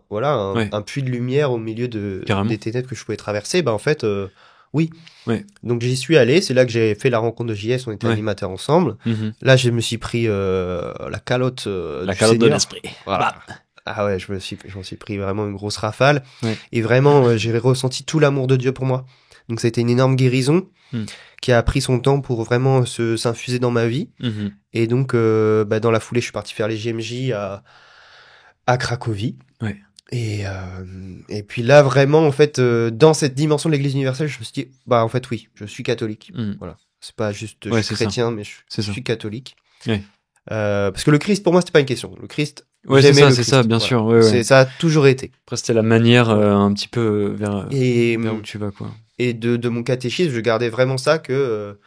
puits de lumière au milieu des ténèbres que je pouvais traverser. En fait, oui. Ouais. Donc j'y suis allé, c'est là que j'ai fait la rencontre de JS, on était animateurs ensemble. Là, je me suis pris la calotte de l'esprit. Voilà. Ah ouais, je m'en suis pris vraiment une grosse rafale. Et vraiment, j'ai ressenti tout l'amour de Dieu pour moi. Donc ça a été une énorme guérison qui a pris son temps pour vraiment s'infuser dans ma vie. Et donc, dans la foulée, je suis parti faire les JMJ à Cracovie. Ouais. Et puis là, vraiment, en fait, dans cette dimension de l'Église universelle, je me suis dit, en fait, oui, je suis catholique. Voilà. C'est pas juste je suis chrétien, mais je suis catholique. Parce que le Christ, pour moi, c'était pas une question. Le Christ, c'est ça, bien sûr. Ça a toujours été. Après, c'était la manière un petit peu vers où tu vas, quoi. Et de mon catéchisme, je gardais vraiment ça que,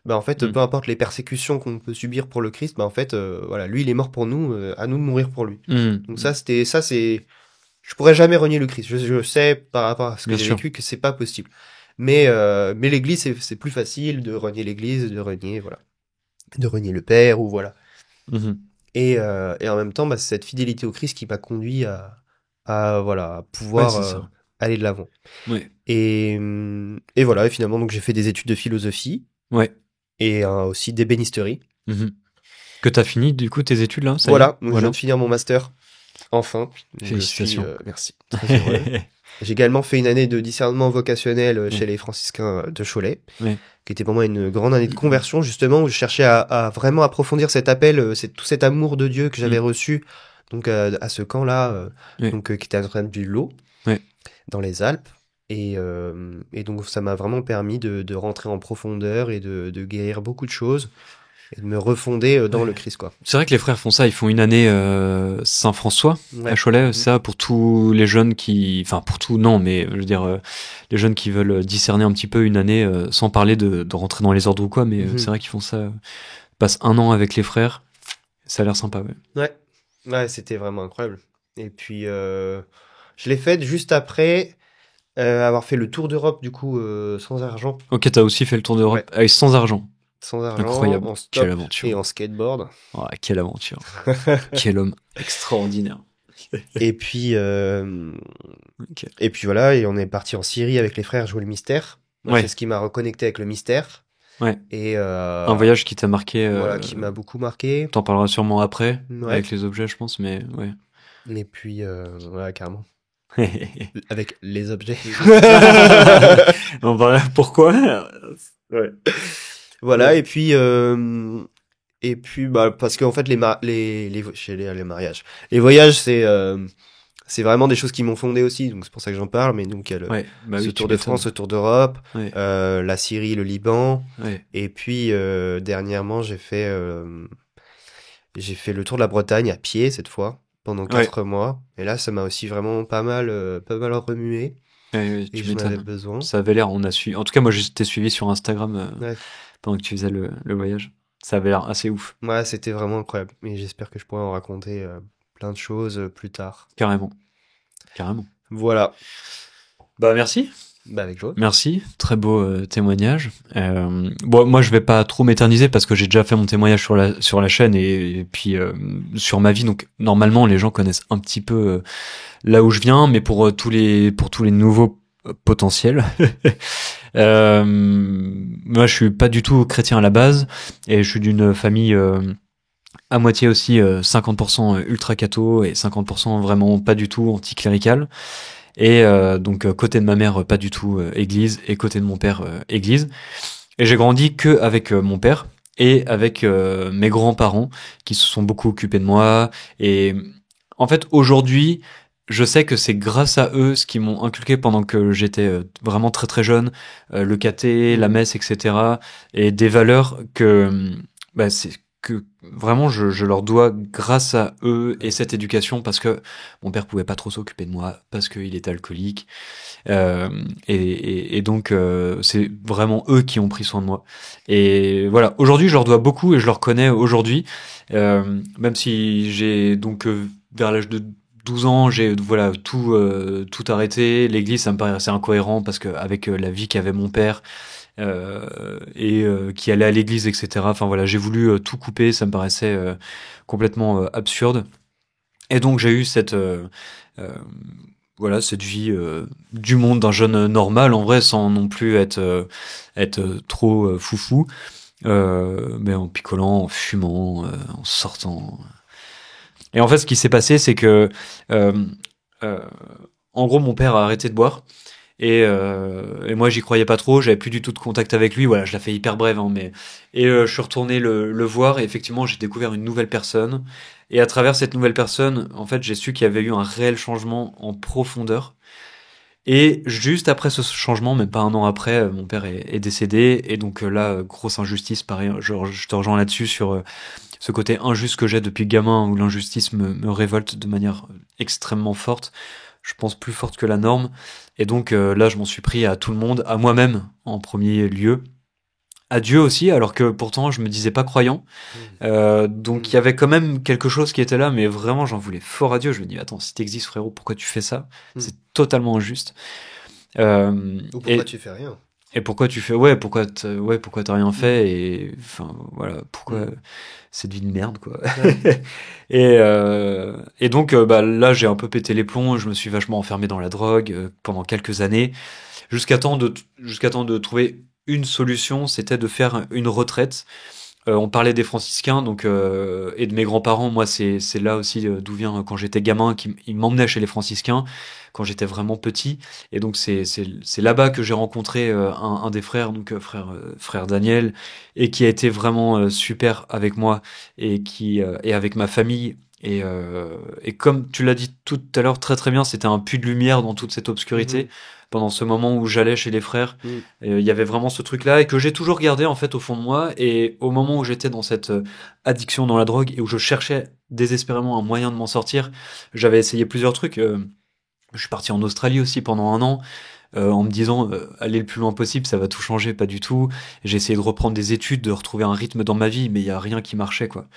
en fait, peu importe les persécutions qu'on peut subir pour le Christ, en fait, voilà, lui, il est mort pour nous, à nous de mourir pour lui. Donc c'est, je pourrais jamais renier le Christ. Je sais, par rapport à ce que j'ai vécu, que c'est pas possible. Mais l'Église, c'est plus facile de renier l'Église, de renier le Père, ou voilà. Et en même temps, c'est cette fidélité au Christ qui m'a conduit à pouvoir aller de l'avant. Et voilà, et finalement, donc j'ai fait des études de philosophie. Et aussi d'ébénisterie. Que t'as fini, du coup, tes études, là? Donc je viens de finir mon master. Enfin. Félicitations. Merci. Très heureux. J'ai également fait une année de discernement vocationnel chez les franciscains de Cholet, qui était pour moi une grande année de conversion, justement, où je cherchais à vraiment approfondir cet appel, tout cet amour de Dieu que j'avais reçu donc à ce camp-là, donc qui était à Notre-Dame du Lot, dans les Alpes. Et donc ça m'a vraiment permis de rentrer en profondeur et de guérir beaucoup de choses et de me refonder dans le Christ, quoi. C'est vrai que les frères font ça, ils font une année Saint-François à Cholet, ça pour tous les jeunes mais je veux dire les jeunes qui veulent discerner un petit peu une année sans parler de rentrer dans les ordres ou quoi, mais c'est vrai qu'ils font ça, ils passent un an avec les frères, ça a l'air sympa. Ouais, c'était vraiment incroyable. Et puis je l'ai fait juste après avoir fait le tour d'Europe, du coup, sans argent. Ok, t'as aussi fait le tour d'Europe sans argent. Sans argent, incroyable, en stop quelle aventure. Et en skateboard. Oh, quelle aventure. Quel homme extraordinaire. Et puis, et puis voilà, et on est parti en Syrie avec les frères jouer le mystère. C'est ce qui m'a reconnecté avec le mystère. Et un voyage qui t'a marqué. Qui m'a beaucoup marqué. T'en parleras sûrement après, avec les objets, je pense, mais ouais. Et puis, carrément. Avec les objets. Pourquoi? Voilà, et puis parce qu'en fait les mariages, les voyages, c'est vraiment des choses qui m'ont fondé aussi, donc c'est pour ça que j'en parle. Mais donc il y a ce Tour de France, ce Tour d'Europe, la Syrie, le Liban, et puis dernièrement j'ai fait le Tour de la Bretagne à pied cette fois pendant 4 mois, et là ça m'a aussi vraiment pas mal remué. Et j'en avais besoin. Ça avait l'air, en tout cas moi j'étais suivi sur Instagram pendant que tu faisais le voyage. Ça avait l'air assez ouf. Ouais, c'était vraiment incroyable. Et j'espère que je pourrai en raconter plein de choses plus tard. Carrément. Voilà. Merci. Avec joie. Merci, très beau témoignage. Moi je vais pas trop m'éterniser parce que j'ai déjà fait mon témoignage sur la chaîne et puis sur ma vie, donc normalement les gens connaissent un petit peu là où je viens, mais pour tous les nouveaux potentiels. Moi je suis pas du tout chrétien à la base et je suis d'une famille à moitié aussi 50% ultra catho et 50% vraiment pas du tout anticlérical. Et donc côté de ma mère pas du tout église et côté de mon père église. Et j'ai grandi que avec mon père et avec mes grands-parents qui se sont beaucoup occupés de moi. Et en fait aujourd'hui je sais que c'est grâce à eux ce qu'ils m'ont inculqué pendant que j'étais vraiment très très jeune, le caté, la messe, etc. Et des valeurs que c'est que vraiment je leur dois grâce à eux et cette éducation parce que mon père pouvait pas trop s'occuper de moi parce qu'il était alcoolique et donc c'est vraiment eux qui ont pris soin de moi et voilà aujourd'hui je leur dois beaucoup et je leur connais aujourd'hui même si j'ai donc vers l'âge de 12 ans, j'ai voilà tout arrêté. L'église, ça me paraissait incohérent parce que avec la vie qu'avait mon père et qui allait à l'église, etc. Enfin voilà, j'ai voulu tout couper. Ça me paraissait complètement absurde. Et donc j'ai eu cette voilà cette vie du monde d'un jeune normal en vrai, sans non plus être trop foufou, mais en picolant, en fumant, en sortant. Et en fait, ce qui s'est passé, c'est que, euh, euh, en gros, mon père a arrêté de boire. Et moi, j'y croyais pas trop. J'avais plus du tout de contact avec lui. Voilà, je la fais hyper brève, hein, mais et je suis retourné le voir. Et effectivement, j'ai découvert une nouvelle personne. Et à travers cette nouvelle personne, en fait, j'ai su qu'il y avait eu un réel changement en profondeur. Et juste après ce changement, même pas un an après, mon père est décédé. Et donc là, grosse injustice, pareil. Je te rejoins là-dessus sur ce côté injuste que j'ai depuis gamin, où l'injustice me révolte de manière extrêmement forte. Je pense plus forte que la norme. Et donc là, je m'en suis pris à tout le monde, à moi-même en premier lieu. À Dieu aussi, alors que pourtant je me disais pas croyant. Donc il y avait quand même quelque chose qui était là, mais vraiment j'en voulais fort à Dieu. Je me dis, attends, si t'existes frérot, pourquoi tu fais ça? C'est totalement injuste. Ou pourquoi tu fais rien? Et pourquoi tu fais pourquoi t'as rien fait et enfin voilà pourquoi cette vie de merde quoi. Et donc là j'ai un peu pété les plombs, je me suis vachement enfermé dans la drogue pendant quelques années jusqu'à temps de trouver une solution, c'était de faire une retraite. On parlait des franciscains donc et de mes grands-parents. Moi c'est là aussi d'où vient quand j'étais gamin ils m'emmenaient chez les franciscains quand j'étais vraiment petit et donc c'est là-bas que j'ai rencontré un des frères donc frère Daniel et qui a été vraiment super avec moi et qui et avec ma famille et comme tu l'as dit tout à l'heure très très bien, c'était un puits de lumière dans toute cette obscurité. Pendant ce moment où j'allais chez les frères, il y avait vraiment ce truc-là et que j'ai toujours gardé en fait au fond de moi. Et au moment où j'étais dans cette addiction dans la drogue et où je cherchais désespérément un moyen de m'en sortir, j'avais essayé plusieurs trucs. Je suis parti en Australie aussi pendant un an. En me disant aller le plus loin possible, ça va tout changer, pas du tout. J'ai essayé de reprendre des études, de retrouver un rythme dans ma vie, mais il y a rien qui marchait quoi.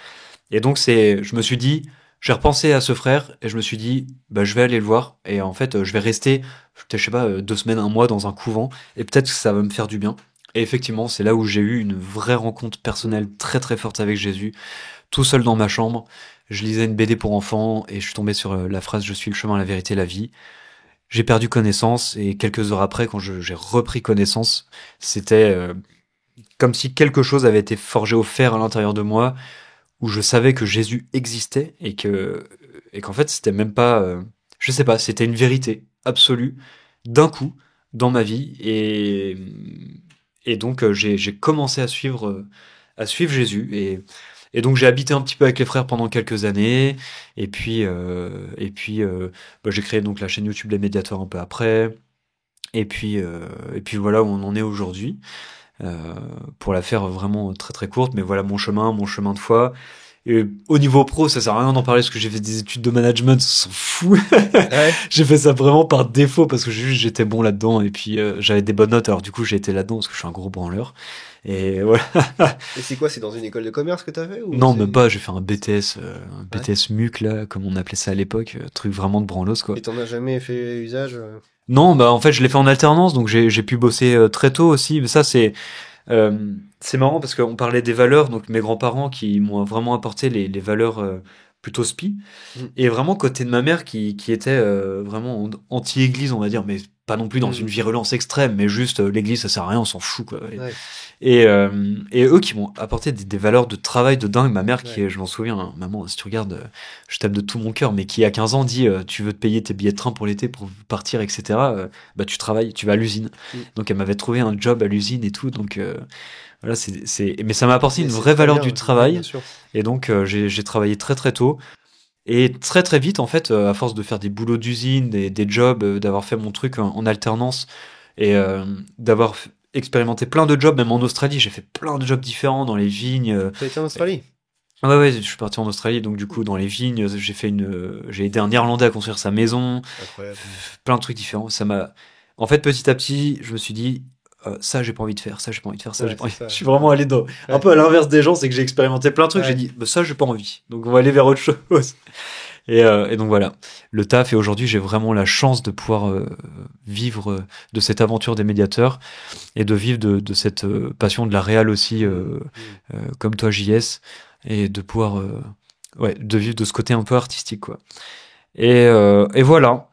Et donc je me suis dit, j'ai repensé à ce frère et je me suis dit, je vais aller le voir et en fait, je vais rester, je sais pas, 2 semaines, un mois dans un couvent et peut-être que ça va me faire du bien. Et effectivement, c'est là où j'ai eu une vraie rencontre personnelle très très forte avec Jésus, tout seul dans ma chambre. Je lisais une BD pour enfants et je suis tombé sur la phrase "Je suis le chemin, la vérité, la vie". J'ai perdu connaissance et quelques heures après, quand j'ai repris connaissance, c'était comme si quelque chose avait été forgé au fer à l'intérieur de moi, où je savais que Jésus existait et qu'en fait c'était même pas je sais pas, c'était une vérité absolue d'un coup dans ma vie et donc j'ai commencé à suivre Jésus et donc j'ai habité un petit peu avec les frères pendant quelques années et puis j'ai créé donc la chaîne YouTube Les Médiateurs un peu après et puis voilà où on en est aujourd'hui. Pour la faire vraiment très très courte, mais voilà mon chemin de foi. Et au niveau pro, ça sert à rien d'en parler parce que j'ai fait des études de management, ça s'en fout. Ouais. J'ai fait ça vraiment par défaut parce que j'étais bon là-dedans et puis j'avais des bonnes notes. Alors du coup, j'ai été là-dedans parce que je suis un gros branleur. Et voilà. Et c'est quoi? C'est dans une école de commerce que t'as fait ou Non, même pas. J'ai fait un BTS, BTS MUC là, comme on appelait ça à l'époque, truc vraiment de branlos quoi. Et t'en as jamais fait usage? Non, en fait, je l'ai fait en alternance, donc j'ai pu bosser très tôt aussi. Mais ça, c'est marrant parce qu'on parlait des valeurs, donc mes grands-parents qui m'ont vraiment apporté les valeurs plutôt spi, et vraiment côté de ma mère qui était vraiment anti-église, on va dire, mais pas non plus dans une virulence extrême, mais juste l'église ça sert à rien, on s'en fout quoi. Ouais. Et eux qui m'ont apporté des valeurs de travail de dingue. Ma mère qui, je m'en souviens, hein, maman, si tu regardes, je t'aime de tout mon cœur, mais qui à 15 ans dit tu veux te payer tes billets de train pour l'été pour partir, etc. Bah tu travailles, tu vas à l'usine. Donc elle m'avait trouvé un job à l'usine et tout. Donc voilà, mais ça m'a apporté une vraie valeur du travail. Et donc j'ai travaillé très très tôt. Et très très vite, en fait, à force de faire des boulots d'usine, des jobs, d'avoir fait mon truc en alternance et d'avoir expérimenté plein de jobs, même en Australie, j'ai fait plein de jobs différents dans les vignes. T'as été en Australie? Ouais, je suis parti en Australie, donc du coup, dans les vignes, j'ai aidé un Néerlandais à construire sa maison. Incroyable. Plein de trucs différents. En fait, petit à petit, je me suis dit, ça, j'ai pas envie de faire, ça, j'ai pas envie de faire, ça, j'ai pas envie. Je suis vraiment allé un peu à l'inverse des gens, c'est que j'ai expérimenté plein de trucs, j'ai dit, bah, ça, j'ai pas envie. Donc, on va aller vers autre chose. Et donc voilà, le taf. Et aujourd'hui, j'ai vraiment la chance de pouvoir vivre de cette aventure des médiateurs et de vivre de cette passion de la réal aussi, comme toi, JS, et de pouvoir, de vivre de ce côté un peu artistique, quoi. Et voilà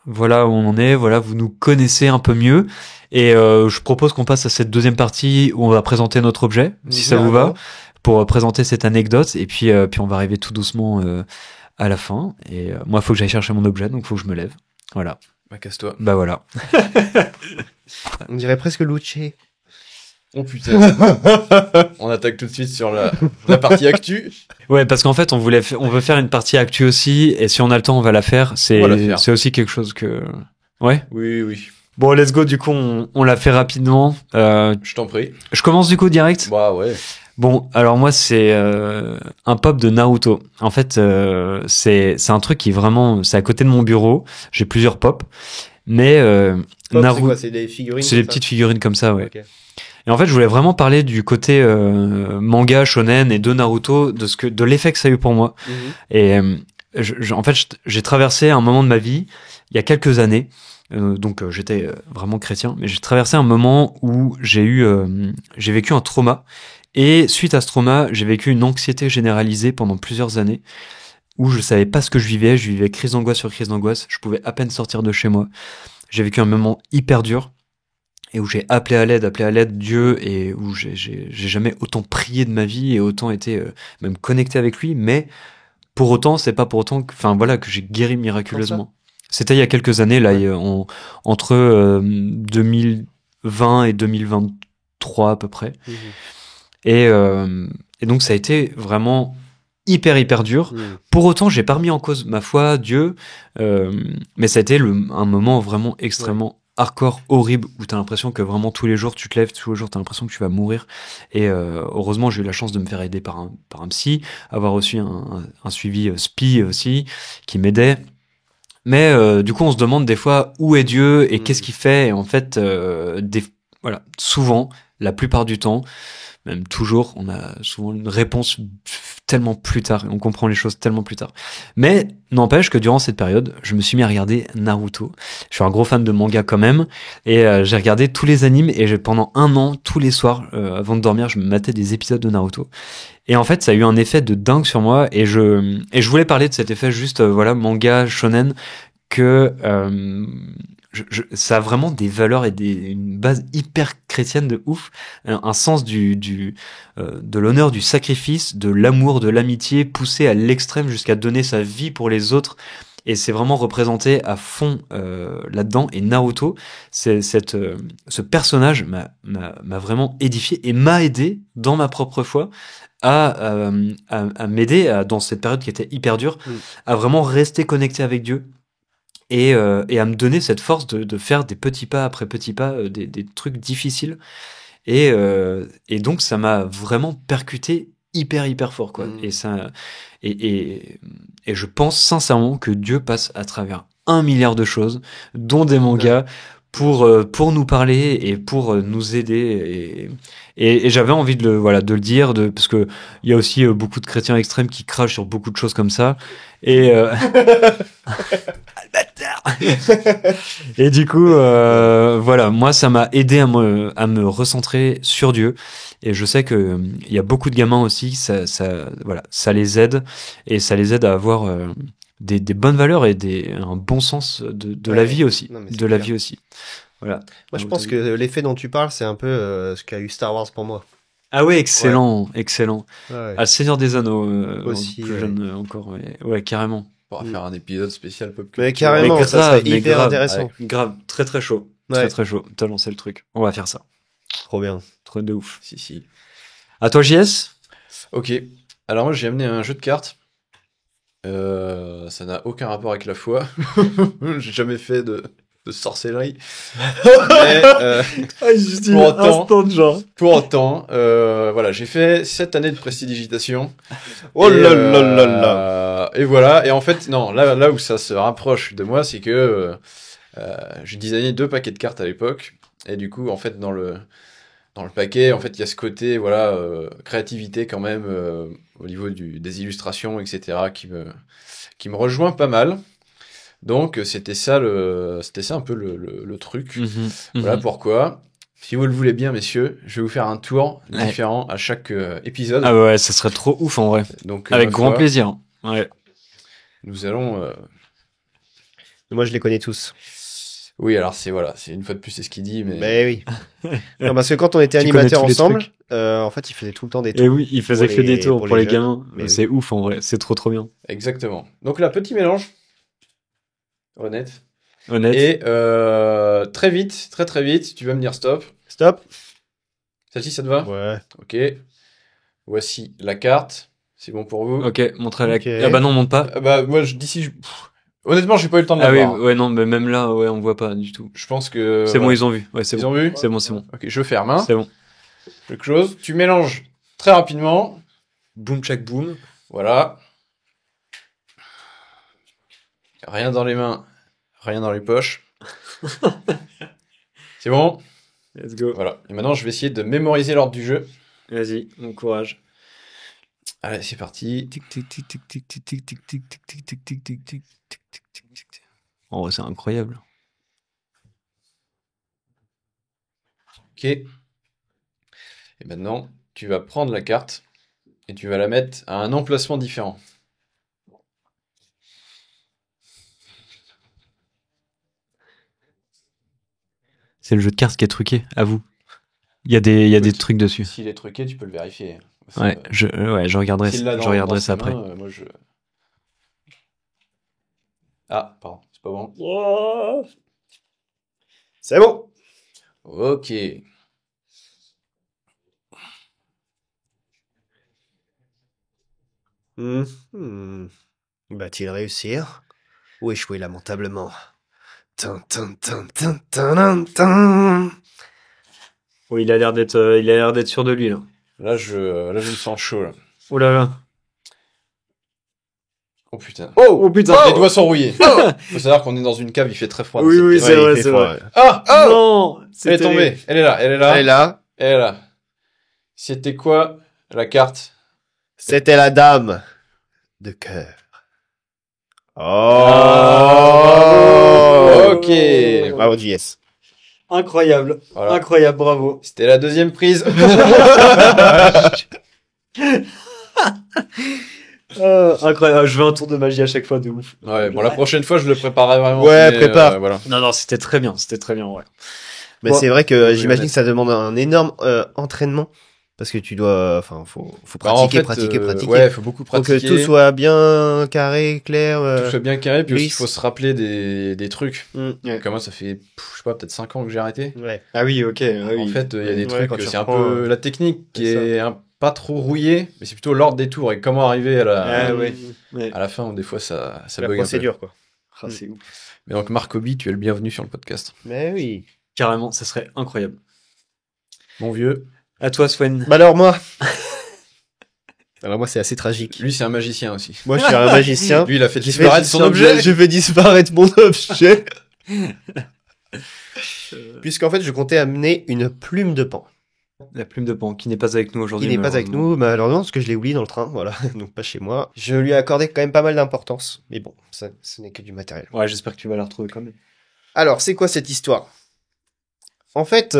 où on en est. Voilà, vous nous connaissez un peu mieux. Et je propose qu'on passe à cette deuxième partie où on va présenter notre objet, si ça vous va, pour présenter cette anecdote. Et puis on va arriver tout doucement à la fin. Et moi, il faut que j'aille chercher mon objet, donc il faut que je me lève. Voilà. Bah, casse-toi. Bah voilà. On dirait presque Luce. Oh putain. On attaque tout de suite sur la partie actu. Ouais, parce qu'en fait, on veut faire une partie actu aussi. Et si on a le temps, on va la faire. C'est aussi quelque chose que... Ouais. Oui. Bon, let's go. Du coup, on l'a fait rapidement. Je t'en prie. Je commence du coup direct. Bah ouais. Bon, alors moi c'est un pop de Naruto. En fait, c'est un truc qui est vraiment, c'est à côté de mon bureau. J'ai plusieurs pop, mais Pop, Naruto, c'est quoi? C'est des figurines? c'est des petites figurines comme ça, ouais. Okay. Et en fait, je voulais vraiment parler du côté manga, shonen et de Naruto, de l'effet que ça a eu pour moi. Et en fait, j'ai traversé un moment de ma vie il y a quelques années. Donc j'étais vraiment chrétien, mais j'ai traversé un moment où j'ai vécu un trauma. Et suite à ce trauma, j'ai vécu une anxiété généralisée pendant plusieurs années où je savais pas ce que je vivais crise d'angoisse sur crise d'angoisse, je pouvais à peine sortir de chez moi. J'ai vécu un moment hyper dur et où j'ai appelé à l'aide Dieu, et où j'ai jamais autant prié de ma vie et autant été même connecté avec lui, mais pour autant, c'est pas pour autant que j'ai guéri miraculeusement. C'était il y a quelques années, là, entre 2020 et 2023 à peu près. Et donc ça a été vraiment hyper dur. Pour autant, j'ai pas remis en cause ma foi, Dieu, mais ça a été un moment vraiment extrêmement hardcore, horrible, où t'as l'impression que vraiment tous les jours tu te lèves, tous les jours t'as l'impression que tu vas mourir. Et heureusement, j'ai eu la chance de me faire aider par un psy, avoir reçu un suivi SPI aussi qui m'aidait. Mais du coup, on se demande des fois où est Dieu et qu'est-ce qu'il fait. Et en fait, souvent, la plupart du temps, même toujours, on a souvent une réponse tellement plus tard, et on comprend les choses tellement plus tard. Mais n'empêche que durant cette période, je me suis mis à regarder Naruto. Je suis un gros fan de manga quand même, et j'ai regardé tous les animes, et pendant un an, tous les soirs, avant de dormir, je me matais des épisodes de Naruto. Et en fait, ça a eu un effet de dingue sur moi, et je voulais parler de cet effet juste, manga, shonen, que ça a vraiment des valeurs et une base hyper chrétienne de ouf, un sens de l'honneur, du sacrifice, de l'amour, de l'amitié, poussé à l'extrême jusqu'à donner sa vie pour les autres. Et c'est vraiment représenté à fond là-dedans. Et Naruto, ce personnage m'a vraiment édifié et m'a aidé dans ma propre foi à m'aider dans cette période qui était hyper dure, à vraiment rester connecté avec Dieu. Et à me donner cette force de faire des petits pas après petits pas, des trucs difficiles. Et donc, ça m'a vraiment percuté hyper fort, quoi. Et ça, et je pense sincèrement que Dieu passe à travers 1 milliard de choses, dont des mangas, pour nous parler et pour nous aider. Et j'avais envie de le dire, parce que il y a aussi beaucoup de chrétiens extrêmes qui crachent sur beaucoup de choses comme ça. Et et du coup, moi, ça m'a aidé à me recentrer sur Dieu. Et je sais que il y a beaucoup de gamins aussi, ça les aide, et ça les aide à avoir des bonnes valeurs et un bon sens de la Ouais. vie aussi. Non, mais c'est De la clair. vie aussi. Voilà. Moi, je pense que l'effet dont tu parles, c'est un peu ce qu'a eu Star Wars pour moi. Ah ouais, excellent, excellent. Ouais. Ah, le Seigneur des Anneaux, Aussi, plus ouais. jeune encore, ouais, carrément. On pourra Mm. faire un épisode spécial pop Mais culture. carrément, Mais ça grave, serait mais hyper grave. intéressant. Grave, très très chaud. Ouais. Très très chaud. T'as lancé le truc. On va faire ça. Trop bien. Trop de ouf. Si. À toi, JS? Ok. Alors moi j'ai amené un jeu de cartes. Ça n'a aucun rapport avec la foi. J'ai jamais fait de sorcellerie. Mais, Pour autant- instant de genre. pour autant, voilà, j'ai fait 7 années de prestidigitation. Oh Et, là là là là. Et voilà. Et en fait, non, là où ça se rapproche de moi, c'est que j'ai designé 2 paquets de cartes à l'époque. Et du coup, en fait, dans le paquet, en fait, il y a ce côté, voilà, créativité quand même, au niveau des illustrations, etc., qui me rejoint pas mal. Donc, c'était ça un peu le truc. Voilà pourquoi. Si vous le voulez bien, messieurs, je vais vous faire un tour Ouais. différent à chaque épisode. Ah ouais, ça serait trop ouf en vrai. Donc, Avec ma grand foi, plaisir. Ouais. Nous allons. Moi, je les connais tous. Oui, alors c'est une fois de plus, c'est ce qu'il dit, mais. Mais oui. Non, parce que quand on était Tu connais animateurs tous les ensemble, trucs. en fait, il faisait tout le temps des tours. Et oui, il faisait Pour que les- des tours pour pour les les jeunes. gamins. Mais C'est ouf en vrai. C'est trop bien. Exactement. Donc là, petit mélange. Honnête. Honnête. Et très vite, très vite, tu vas me dire stop. Stop. Celle-ci, ça te va? Ouais. Ok. Voici la carte. C'est bon pour vous? Ok, montrez-la. Ok. Ah bah non, monte pas. Bah, moi, honnêtement, j'ai pas eu le temps de Ah la oui, voir. ouais, non, mais même là, ouais, on voit pas du tout. Je pense que. C'est bon, voilà. ils ont vu. Ouais, c'est Ils bon. ont vu? C'est bon, c'est bon. Ok, je ferme, hein. C'est bon. Quelque chose. Tu mélanges très rapidement. Boom, chac, boom. Voilà. Rien dans les mains, rien dans les poches. C'est bon? Let's go. Voilà. Et maintenant, je vais essayer de mémoriser l'ordre du jeu. Vas-y, bon courage. Allez, c'est parti. Tic tic tic tic tic tic tic tic tic tic tic tic tic tic tic tic tic tic tic. Oh, c'est incroyable. Ok. Et maintenant, tu vas prendre la carte et tu vas la mettre à un emplacement différent. C'est le jeu de cartes qui est truqué, à vous. Il y a des Écoute, trucs dessus. S'il est truqué, tu peux le vérifier. Ouais, je regarderai, S'il l'a je regarderai dans ça ses après. mains, moi je. Ah, pardon, c'est pas bon. C'est bon. Ok. Va-t-il réussir ou échouer lamentablement? Tin, tin, tin, tin, tin, tin, tin. Oui, il a l'air d'être sûr de lui, là. Là, je me sens chaud. Là. Oh là là. Oh putain. Oh putain. Les doigts sont rouillés. Faut savoir qu'on est dans une cave, il fait très froid. dans Oui, cette oui, pièce. c'est Ouais, vrai, il fait c'est froid, vrai. ouais. Ah, Non, elle est tombée. Elle est là, elle est là. Et là, Elle est là. C'était quoi la carte? c'était la dame de cœur. Oh, Ah, ok. Bravo, JS. Incroyable. Voilà. Incroyable, bravo. C'était la deuxième prise. Incroyable. Je veux un tour de magie à chaque fois, de ouf. Ouais, bon, la prochaine fois, je le préparerai vraiment. Ouais, mais, prépare. voilà. Non, non, c'était très bien, ouais. Mais Bon. c'est vrai que Oui, j'imagine honnête. que ça demande un énorme entraînement parce que tu dois, enfin, faut Bah, en pratiquer, fait, pratiquer. Ouais, faut beaucoup Faut pratiquer. que tout soit bien carré, clair. Tout soit bien carré, puis aussi, il lisse. faut se rappeler des trucs. Mm. Comme moi, ça fait, je sais pas, peut-être 5 ans que j'ai arrêté. Ouais. Ah oui, ok. En fait, il y a des Ouais, trucs, quand tu c'est un reprends, peu la technique qui c'est est pas trop rouillée, mais c'est plutôt l'ordre des tours et comment arriver Ah ouais. Ouais. à la fin où des fois ça La bug un peu. procédure, quoi. Ah, c'est ouf. Mais donc, Marcobi, tu es le bienvenu sur le podcast. Mais oui. Carrément, ça serait incroyable. Mon vieux. À toi, Swen. Bah alors moi. Alors moi, c'est assez tragique. Lui, c'est un magicien aussi. Moi, je suis un magicien. Lui, il a fait J'ai disparaître son objet. Je fais disparaître mon objet. Puisqu'en fait, je comptais amener une plume de pan. La plume de pan, qui n'est pas avec nous Il aujourd'hui. n'est pas avec nous, malheureusement, parce que je l'ai oublié dans le train, voilà, donc pas chez moi. Je lui ai accordé quand même pas mal d'importance, mais bon, ce n'est que du matériel. Ouais, j'espère que tu vas la retrouver quand même. Alors, c'est quoi cette histoire? En fait,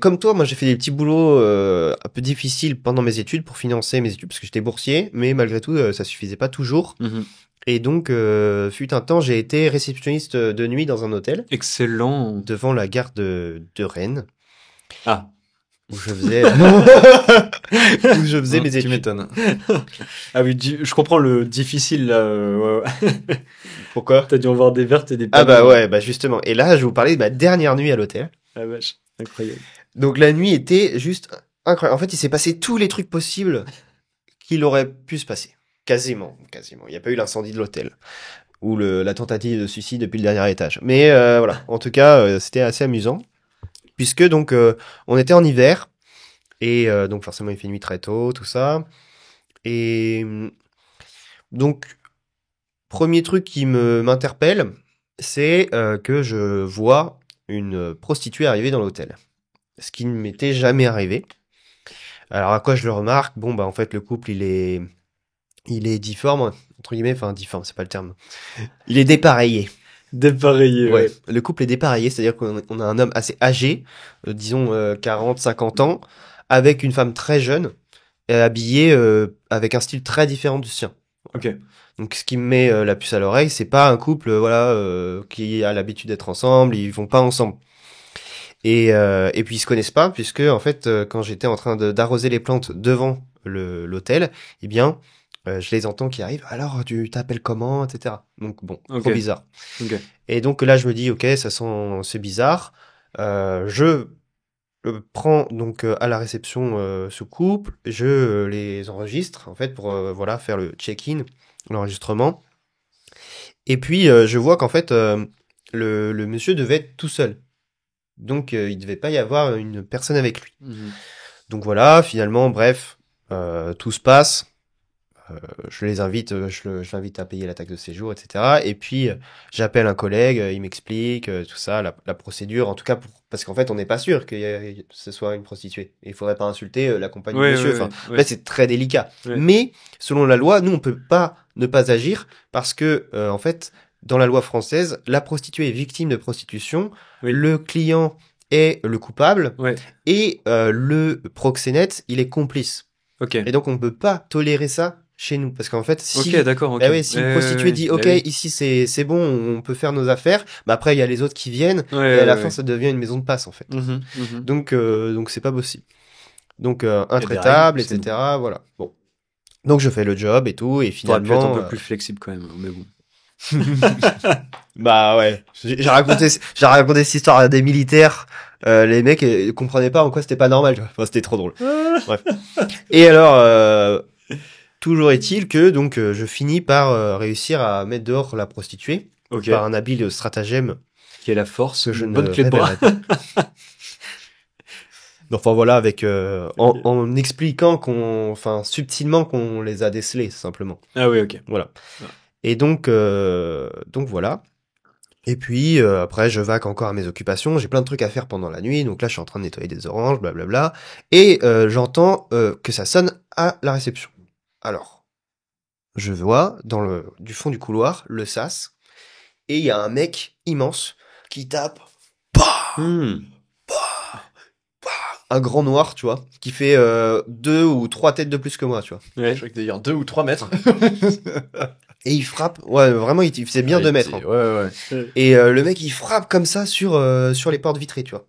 comme toi, moi j'ai fait des petits boulots un peu difficiles pendant mes études pour financer mes études parce que j'étais boursier, mais malgré tout ça suffisait pas toujours. Et donc fut un temps j'ai été réceptionniste de nuit dans un hôtel Excellent. devant la gare de Rennes Ah. où je faisais mes Tu études. m'étonnes. Ah oui, je comprends le difficile là. Ouais. Pourquoi? T'as dû en voir des vertes et des Ah pas mûres. ouais, justement. Et là, je vais vous parler de ma dernière nuit à l'hôtel. Ah vache, incroyable. Donc la nuit était juste incroyable. En fait, il s'est passé tous les trucs possibles qu'il aurait pu se passer. Quasiment. Il n'y a pas eu l'incendie de l'hôtel ou la tentative de suicide depuis le dernier étage. Mais voilà. En tout cas, c'était assez amusant puisque donc on était en hiver et donc forcément il fait nuit très tôt, tout ça. Et donc premier truc qui m'interpelle, c'est que je vois une prostituée arriver dans l'hôtel. Ce qui ne m'était jamais arrivé. Alors à quoi je le remarque? Bon en fait le couple il est difforme entre guillemets, enfin difforme c'est pas le terme. Il est dépareillé. Dépareillé, Ouais. Le couple est dépareillé, c'est-à-dire qu'on a un homme assez âgé, disons 40-50 ans, avec une femme très jeune, habillée avec un style très différent du sien. Ok. Donc ce qui me met la puce à l'oreille, c'est pas un couple qui a l'habitude d'être ensemble, ils vont pas ensemble. Et puis ils se connaissent pas puisque en fait quand j'étais en train d'arroser les plantes devant l'hôtel, eh bien je les entends qui arrivent. Alors tu t'appelles comment, etc. Donc bon, trop bizarre. Ok. Et donc là je me dis ok ça sent c'est bizarre. Je prends donc à la réception ce couple, je les enregistre en fait pour faire le check-in, l'enregistrement. Et puis je vois qu'en fait le monsieur devait être tout seul. Donc il devait pas y avoir une personne avec lui. Donc voilà, finalement, bref, tout se passe. Je les invite, je l'invite à payer la taxe de séjour, etc. Et puis j'appelle un collègue, il m'explique tout ça, la procédure. En tout cas, parce qu'en fait, on n'est pas sûr que ce soit une prostituée. Et il faudrait pas insulter la compagnie de monsieur. En fait, c'est très délicat. Ouais. Mais selon la loi, nous, on peut pas ne pas agir parce que en fait, dans la loi française, la prostituée est victime de prostitution. Oui. Le client est le coupable Ouais. et le proxénète, il est complice. Ok. Et donc, on ne peut pas tolérer ça chez nous. Parce qu'en fait, si, Ok, d'accord. Ok. si une prostituée dit, OK, ici, c'est bon, on peut faire nos affaires, après, il y a les autres qui viennent, et à la fin, ça devient une maison de passe, en fait. Donc, c'est pas possible. Donc, intraitable, etc. Voilà. Bon. Donc, je fais le job et tout, et finalement... T'aurais pu être un peu plus flexible quand même, mais bon. Bah ouais, j'ai raconté cette histoire à des militaires, les mecs comprenaient pas en quoi c'était pas normal, tu vois. Enfin, c'était trop drôle. Bref. Et alors toujours est-il que donc je finis par réussir à mettre dehors la prostituée par un habile stratagème qui est la force, que je ne bonne clé de bras. Enfin voilà, avec en expliquant subtilement qu'on les a décelés simplement. Ah oui, ok. Voilà. Et donc voilà. Et puis après je vaque encore à mes occupations, j'ai plein de trucs à faire pendant la nuit, donc là je suis en train de nettoyer des oranges, blablabla, et j'entends que ça sonne à la réception. Alors, je vois du fond du couloir le sas, et il y a un mec immense qui tape, un grand noir, tu vois, qui fait 2 ou 3 têtes de plus que moi, tu vois. Ouais, je crois que d'ailleurs 2 ou 3 mètres. Et il frappe, ouais, vraiment, il faisait bien 2 mètres. Hein. Ouais. Et le mec, il frappe comme ça sur les portes vitrées, tu vois.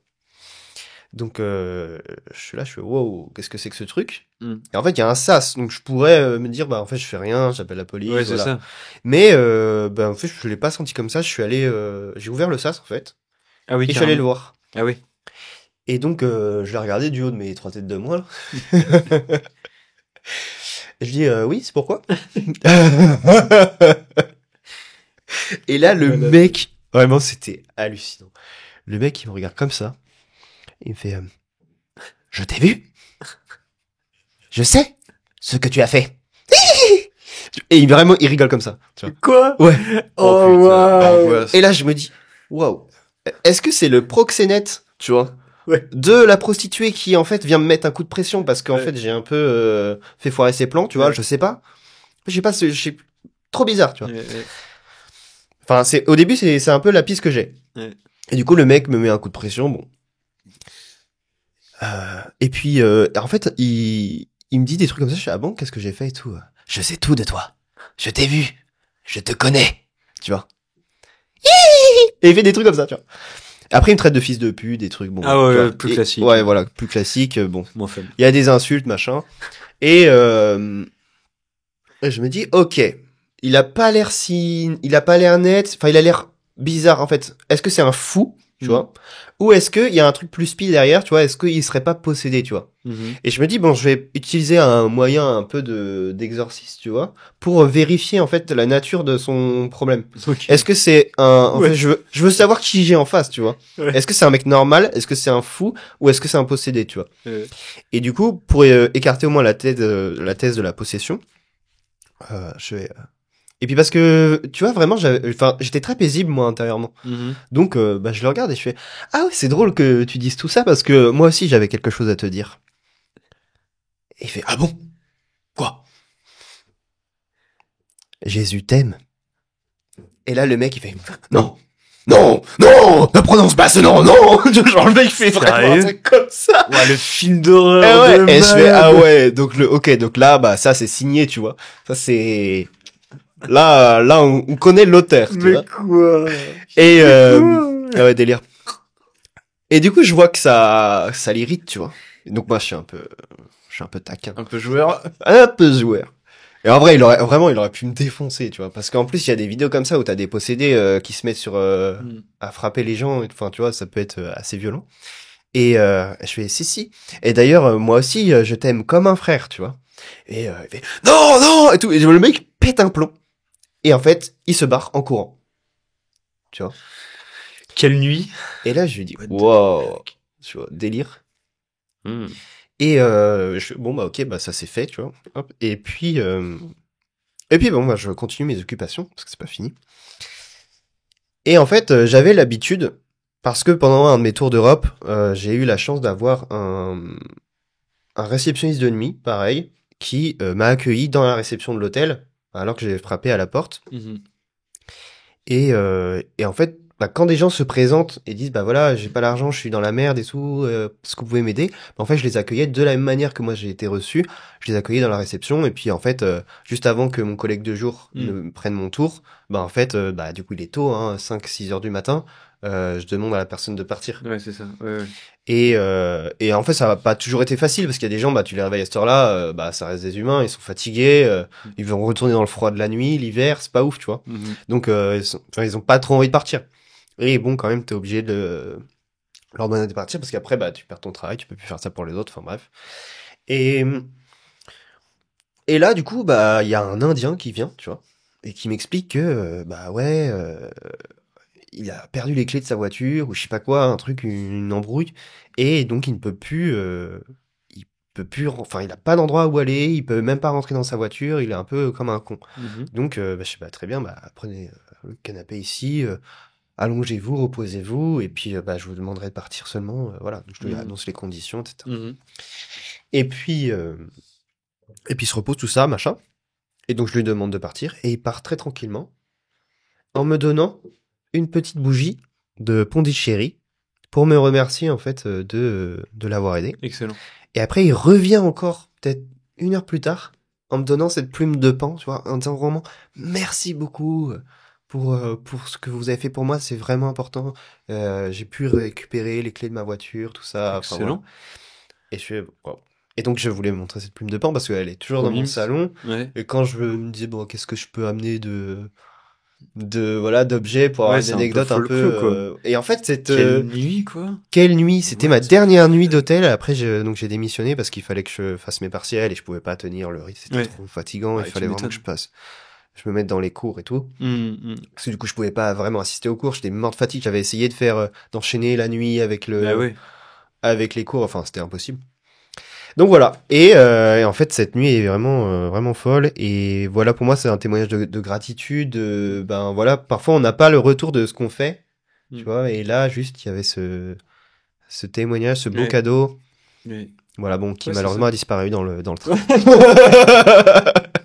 Donc, je suis là, je fais, wow, qu'est-ce que c'est que ce truc? Et en fait, il y a un sas, donc je pourrais me dire, en fait, je fais rien, j'appelle la police, Ouais, voilà. c'est ça. Mais, en fait, je l'ai pas senti comme ça, je suis allé, j'ai ouvert le sas, en fait. Ah oui, et je suis allé le voir. Ah oui. Et donc, je l'ai regardé du haut de mes 3 têtes de moi, là. Et je dis, oui, c'est pourquoi? Et là, le mec, vraiment, c'était hallucinant. Le mec, il me regarde comme ça. Il me fait, je t'ai vu. Je sais ce que tu as fait. Et il rigole comme ça. Tu vois. Quoi? Ouais. Oh, wow. Et là, je me dis, waouh. Est-ce que c'est le proxénète, tu vois? Ouais. De la prostituée qui, en fait, vient me mettre un coup de pression parce qu'en fait, j'ai un peu fait foirer ses plans, tu vois, je sais pas. Je sais pas, c'est trop bizarre, tu vois. Enfin, au début, c'est un peu la piste que j'ai. Ouais. Et du coup, le mec me met un coup de pression, bon. Et puis, en fait, il me dit des trucs comme ça. Je fais, ah bon, qu'est-ce que j'ai fait et tout. Je sais tout de toi. Je t'ai vu. Je te connais. Tu vois. Et il fait des trucs comme ça, tu vois. Après, il me traite de fils de pute, des trucs, bon. Ah ouais, tu vois. plus Et- classique. Ouais, voilà, plus classique, bon. Moins faible. Il y a des insultes, machin. Et je me dis, ok, il a pas l'air net, enfin, il a l'air bizarre, en fait. Est-ce que c'est un fou, tu vois? Ou est-ce qu'il y a un truc plus speed derrière, tu vois? Est-ce qu'il serait pas possédé, tu vois? Et je me dis, bon, je vais utiliser un moyen un peu d'exorcisme, tu vois, pour vérifier, en fait, la nature de son problème. Ok. Est-ce que c'est en Ouais. fait, je veux savoir qui j'ai en face, tu vois. Ouais. Est-ce que c'est un mec normal? Est-ce que c'est un fou? Ou est-ce que c'est un possédé, tu vois? Ouais. Et du coup, pour écarter au moins la thèse de la possession, je vais. Et puis parce que, tu vois, vraiment, j'étais très paisible moi intérieurement. Donc, je le regarde et je fais, ah ouais, c'est drôle que tu dises tout ça parce que moi aussi j'avais quelque chose à te dire. Et il fait, ah bon? Quoi? Jésus t'aime. Et là, le mec, il fait, non, non, non, ne prononce pas ce nom, non! Genre, le mec fait vraiment un Sérieux truc comme ça. Ouais, le film d'horreur. Et ouais, de et je fais, malade. ah ouais, donc donc là, bah, ça, c'est signé, tu vois. Ça, c'est, là, on connaît l'auteur, tu vois. quoi? Et, ah ouais, délire. Et du coup, je vois que ça l'irrite, tu vois. Et donc, moi, je suis un peu taquin. Un peu joueur. Un peu joueur. Et en vrai, il aurait pu me défoncer, tu vois. Parce qu'en plus, il y a des vidéos comme ça où t'as des possédés qui se mettent à frapper les gens. Enfin, tu vois, ça peut être assez violent. Et je fais, si. Et d'ailleurs, moi aussi, je t'aime comme un frère, tu vois. Et il fait, non, non, et tout. Et le mec pète un plomb. Et en fait, il se barre en courant. Tu vois. Quelle nuit? Et là, je lui dis, What the wow, tu vois, délire. Hmm. Et bon bah ok, bah ça c'est fait, tu vois. Hop. Et puis bon bah je continue mes occupations parce que c'est pas fini. Et en fait, j'avais l'habitude parce que pendant un de mes tours d'Europe, j'ai eu la chance d'avoir un réceptionniste de nuit, pareil, qui m'a accueilli dans la réception de l'hôtel alors que j'ai frappé à la porte. Et en fait, bah, quand des gens se présentent et disent bah voilà, j'ai pas l'argent, je suis dans la merde et tout, est-ce que vous pouvez m'aider? Bah, en fait, je les accueillais de la même manière que moi j'ai été reçu. Je les accueillais dans la réception et puis en fait, juste avant que mon collègue de jour ne prenne mon tour, bah en fait, bah du coup il est tôt, hein, 5-6 heures du matin. Je demande à la personne de partir. Ouais, c'est ça. Ouais. Et en fait, ça n'a pas toujours été facile parce qu'il y a des gens, bah tu les réveilles à cette heure-là, bah ça reste des humains, ils sont fatigués, ils vont retourner dans le froid de la nuit, l'hiver, c'est pas ouf, tu vois. Donc ils ont pas trop envie de partir. Et bon, quand même, t'es obligé de leur demander de partir parce qu'après, bah, tu perds ton travail, tu peux plus faire ça pour les autres, enfin bref. Et là, du coup, bah, il y a un Indien qui vient, tu vois, et qui m'explique que, bah ouais, il a perdu les clés de sa voiture ou je sais pas quoi, un truc, une embrouille, et donc il ne peut plus, enfin, il a pas d'endroit où aller, il peut même pas rentrer dans sa voiture, il est un peu comme un con. Donc, bah, je sais pas, très bien, bah, prenez le canapé ici. Allongez-vous, reposez-vous, et puis bah, je vous demanderai de partir seulement. Voilà, donc je lui annonce les conditions, etc. Et puis il se repose tout ça, machin. Et donc je lui demande de partir, et il part très tranquillement, en me donnant une petite bougie de Pondichéry pour me remercier en fait de l'avoir aidé. Excellent. Et après il revient encore peut-être 1 heure plus tard en me donnant cette plume de pan, tu vois, en disant vraiment merci beaucoup. Pour ce que vous avez fait pour moi, c'est vraiment important. J'ai pu récupérer les clés de ma voiture, tout ça. Enfin, Excellent. voilà. Et je fais, wow. Et donc, je voulais montrer cette plume de pan parce qu'elle est toujours Trop dans mon mimes. salon. Ouais. Et quand je me disais, bon, qu'est-ce que je peux amener d'objets pour avoir Ouais, une c'est un peu anecdote un peu. folklore, quoi. Et en fait, cette. Quelle nuit, quoi. Quelle nuit! C'était What? ma dernière nuit d'hôtel. Après, donc j'ai démissionné parce qu'il fallait que je fasse mes partiels et je pouvais pas tenir le rythme. C'était Ouais. trop fatigant. Ouais, Il tu fallait vraiment m'étonnes. que je me mette dans les cours et tout. Parce que du coup, je pouvais pas vraiment assister aux cours. J'étais mort de fatigue. J'avais essayé de faire, d'enchaîner la nuit avec Bah ouais. avec les cours. Enfin, c'était impossible. Donc voilà. Et en fait, cette nuit est vraiment, vraiment folle. Et voilà, pour moi, c'est un témoignage de gratitude. Ben voilà, parfois, on n'a pas le retour de ce qu'on fait. Tu vois. Et là, juste, il y avait ce témoignage, ce beau Ouais. cadeau. Ouais. Voilà, bon, qui Ouais, c'est malheureusement ça. a disparu dans le train.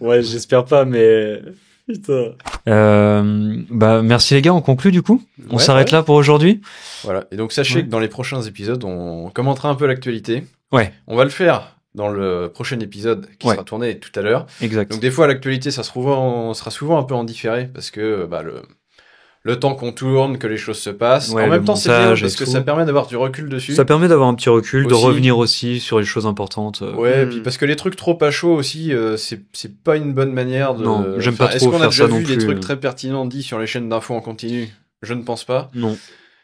Ouais, j'espère pas, mais Putain. Bah, merci les gars, on conclut du coup. On Ouais, s'arrête ouais. là pour aujourd'hui. Voilà. Et donc, sachez Ouais. que dans les prochains épisodes, on commentera un peu l'actualité. Ouais, On va le faire dans le prochain épisode qui Ouais. sera tourné tout à l'heure. exact. Donc, des fois, l'actualité, ça sera souvent un peu en différé parce que bah, le temps qu'on tourne, que les choses se passent. Ouais, En le même temps, c'est bien montage parce et que tout. ça permet d'avoir du recul dessus. Ça permet d'avoir un petit recul, de Aussi. revenir aussi sur les choses importantes. Ouais, Mm. puis parce que les trucs trop à chaud aussi, c'est pas une bonne manière de. Non, j'aime pas Est-ce trop qu'on a faire déjà ça non vu des plus. trucs très pertinents dits sur les chaînes d'infos en continu? Je ne pense pas. Non.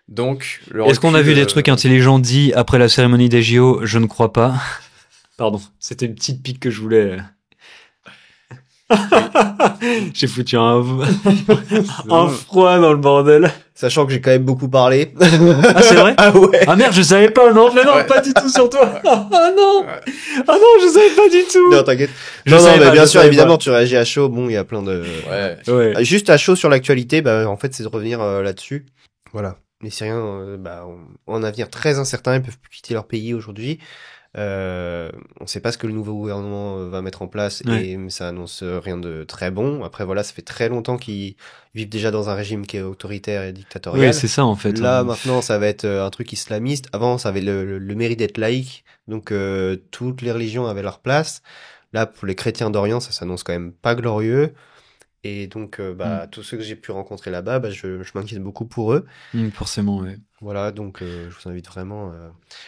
Donc, Est-ce qu'on a vu des trucs intelligents dits après la cérémonie des JO? Je ne crois pas. Pardon, c'était une petite pique que je voulais. J'ai foutu un froid dans le bordel. Sachant que j'ai quand même beaucoup parlé. Ah, c'est vrai? Ah ouais. Ah merde, je savais pas, non, mais non, Ouais. pas du tout sur toi. Ah non, Ouais. ah non, je savais pas du tout. Non, t'inquiète. Je Non, savais mais pas, bien je sûr, savais évidemment, pas. tu réagis à chaud. Bon, il y a plein de... Ouais. Ouais. Juste à chaud sur l'actualité, bah, en fait, c'est de revenir là-dessus. Voilà. Les Syriens, bah, ont un avenir très incertain. Ils peuvent plus quitter leur pays aujourd'hui. On sait pas ce que le nouveau gouvernement va mettre en place Ouais. et ça annonce rien de très bon. Après, voilà, ça fait très longtemps qu'ils vivent déjà dans un régime qui est autoritaire et dictatorial. Ouais, c'est ça en fait. Là, hein. maintenant, ça va être un truc islamiste. Avant, ça avait le mérite d'être laïque. Donc, toutes les religions avaient leur place. Là, pour les chrétiens d'Orient, ça s'annonce quand même pas glorieux. Et donc, tous ceux que j'ai pu rencontrer là-bas, je m'inquiète beaucoup pour eux. Forcément, ouais. Voilà, donc je vous invite vraiment.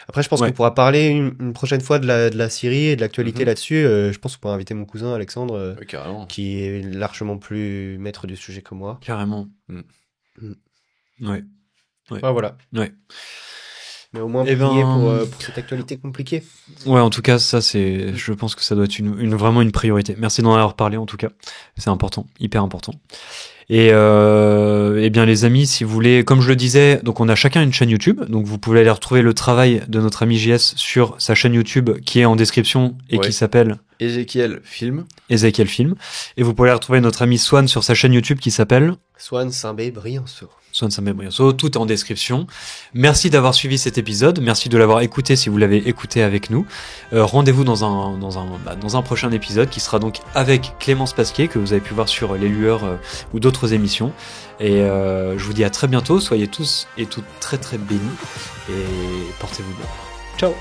Après, je pense Ouais. qu'on pourra parler une prochaine fois de la Syrie et de l'actualité Mhm. là-dessus. Je pense qu'on pourra inviter mon cousin Alexandre, Oui, carrément. qui est largement plus maître du sujet que moi. Carrément. Mm. Ouais. Ouais, voilà. Ouais. Mais au moins Eh prier ben- pour cette actualité compliquée. Ouais, en tout cas, ça c'est, je pense que ça doit être vraiment une priorité. Merci d'en avoir parlé en tout cas. C'est important, hyper important. Et eh bien les amis, si vous voulez, comme je le disais, donc on a chacun une chaîne YouTube, donc vous pouvez aller retrouver le travail de notre ami JS sur sa chaîne YouTube qui est en description et Ouais. qui s'appelle Ézéchiel film. Ezekiel Film. Et vous pouvez aller retrouver notre ami Swan sur sa chaîne YouTube qui s'appelle Swan, Saint-Bé, Briançon. Swan Samé Briançon, tout est en description. Merci d'avoir suivi cet épisode, merci de l'avoir écouté si vous l'avez écouté avec nous. Rendez-vous dans un prochain épisode qui sera donc avec Clémence Pasquier que vous avez pu voir sur Les Lueurs ou d'autres émissions. Et je vous dis à très bientôt, soyez tous et toutes très très bénis et portez-vous bien. Ciao.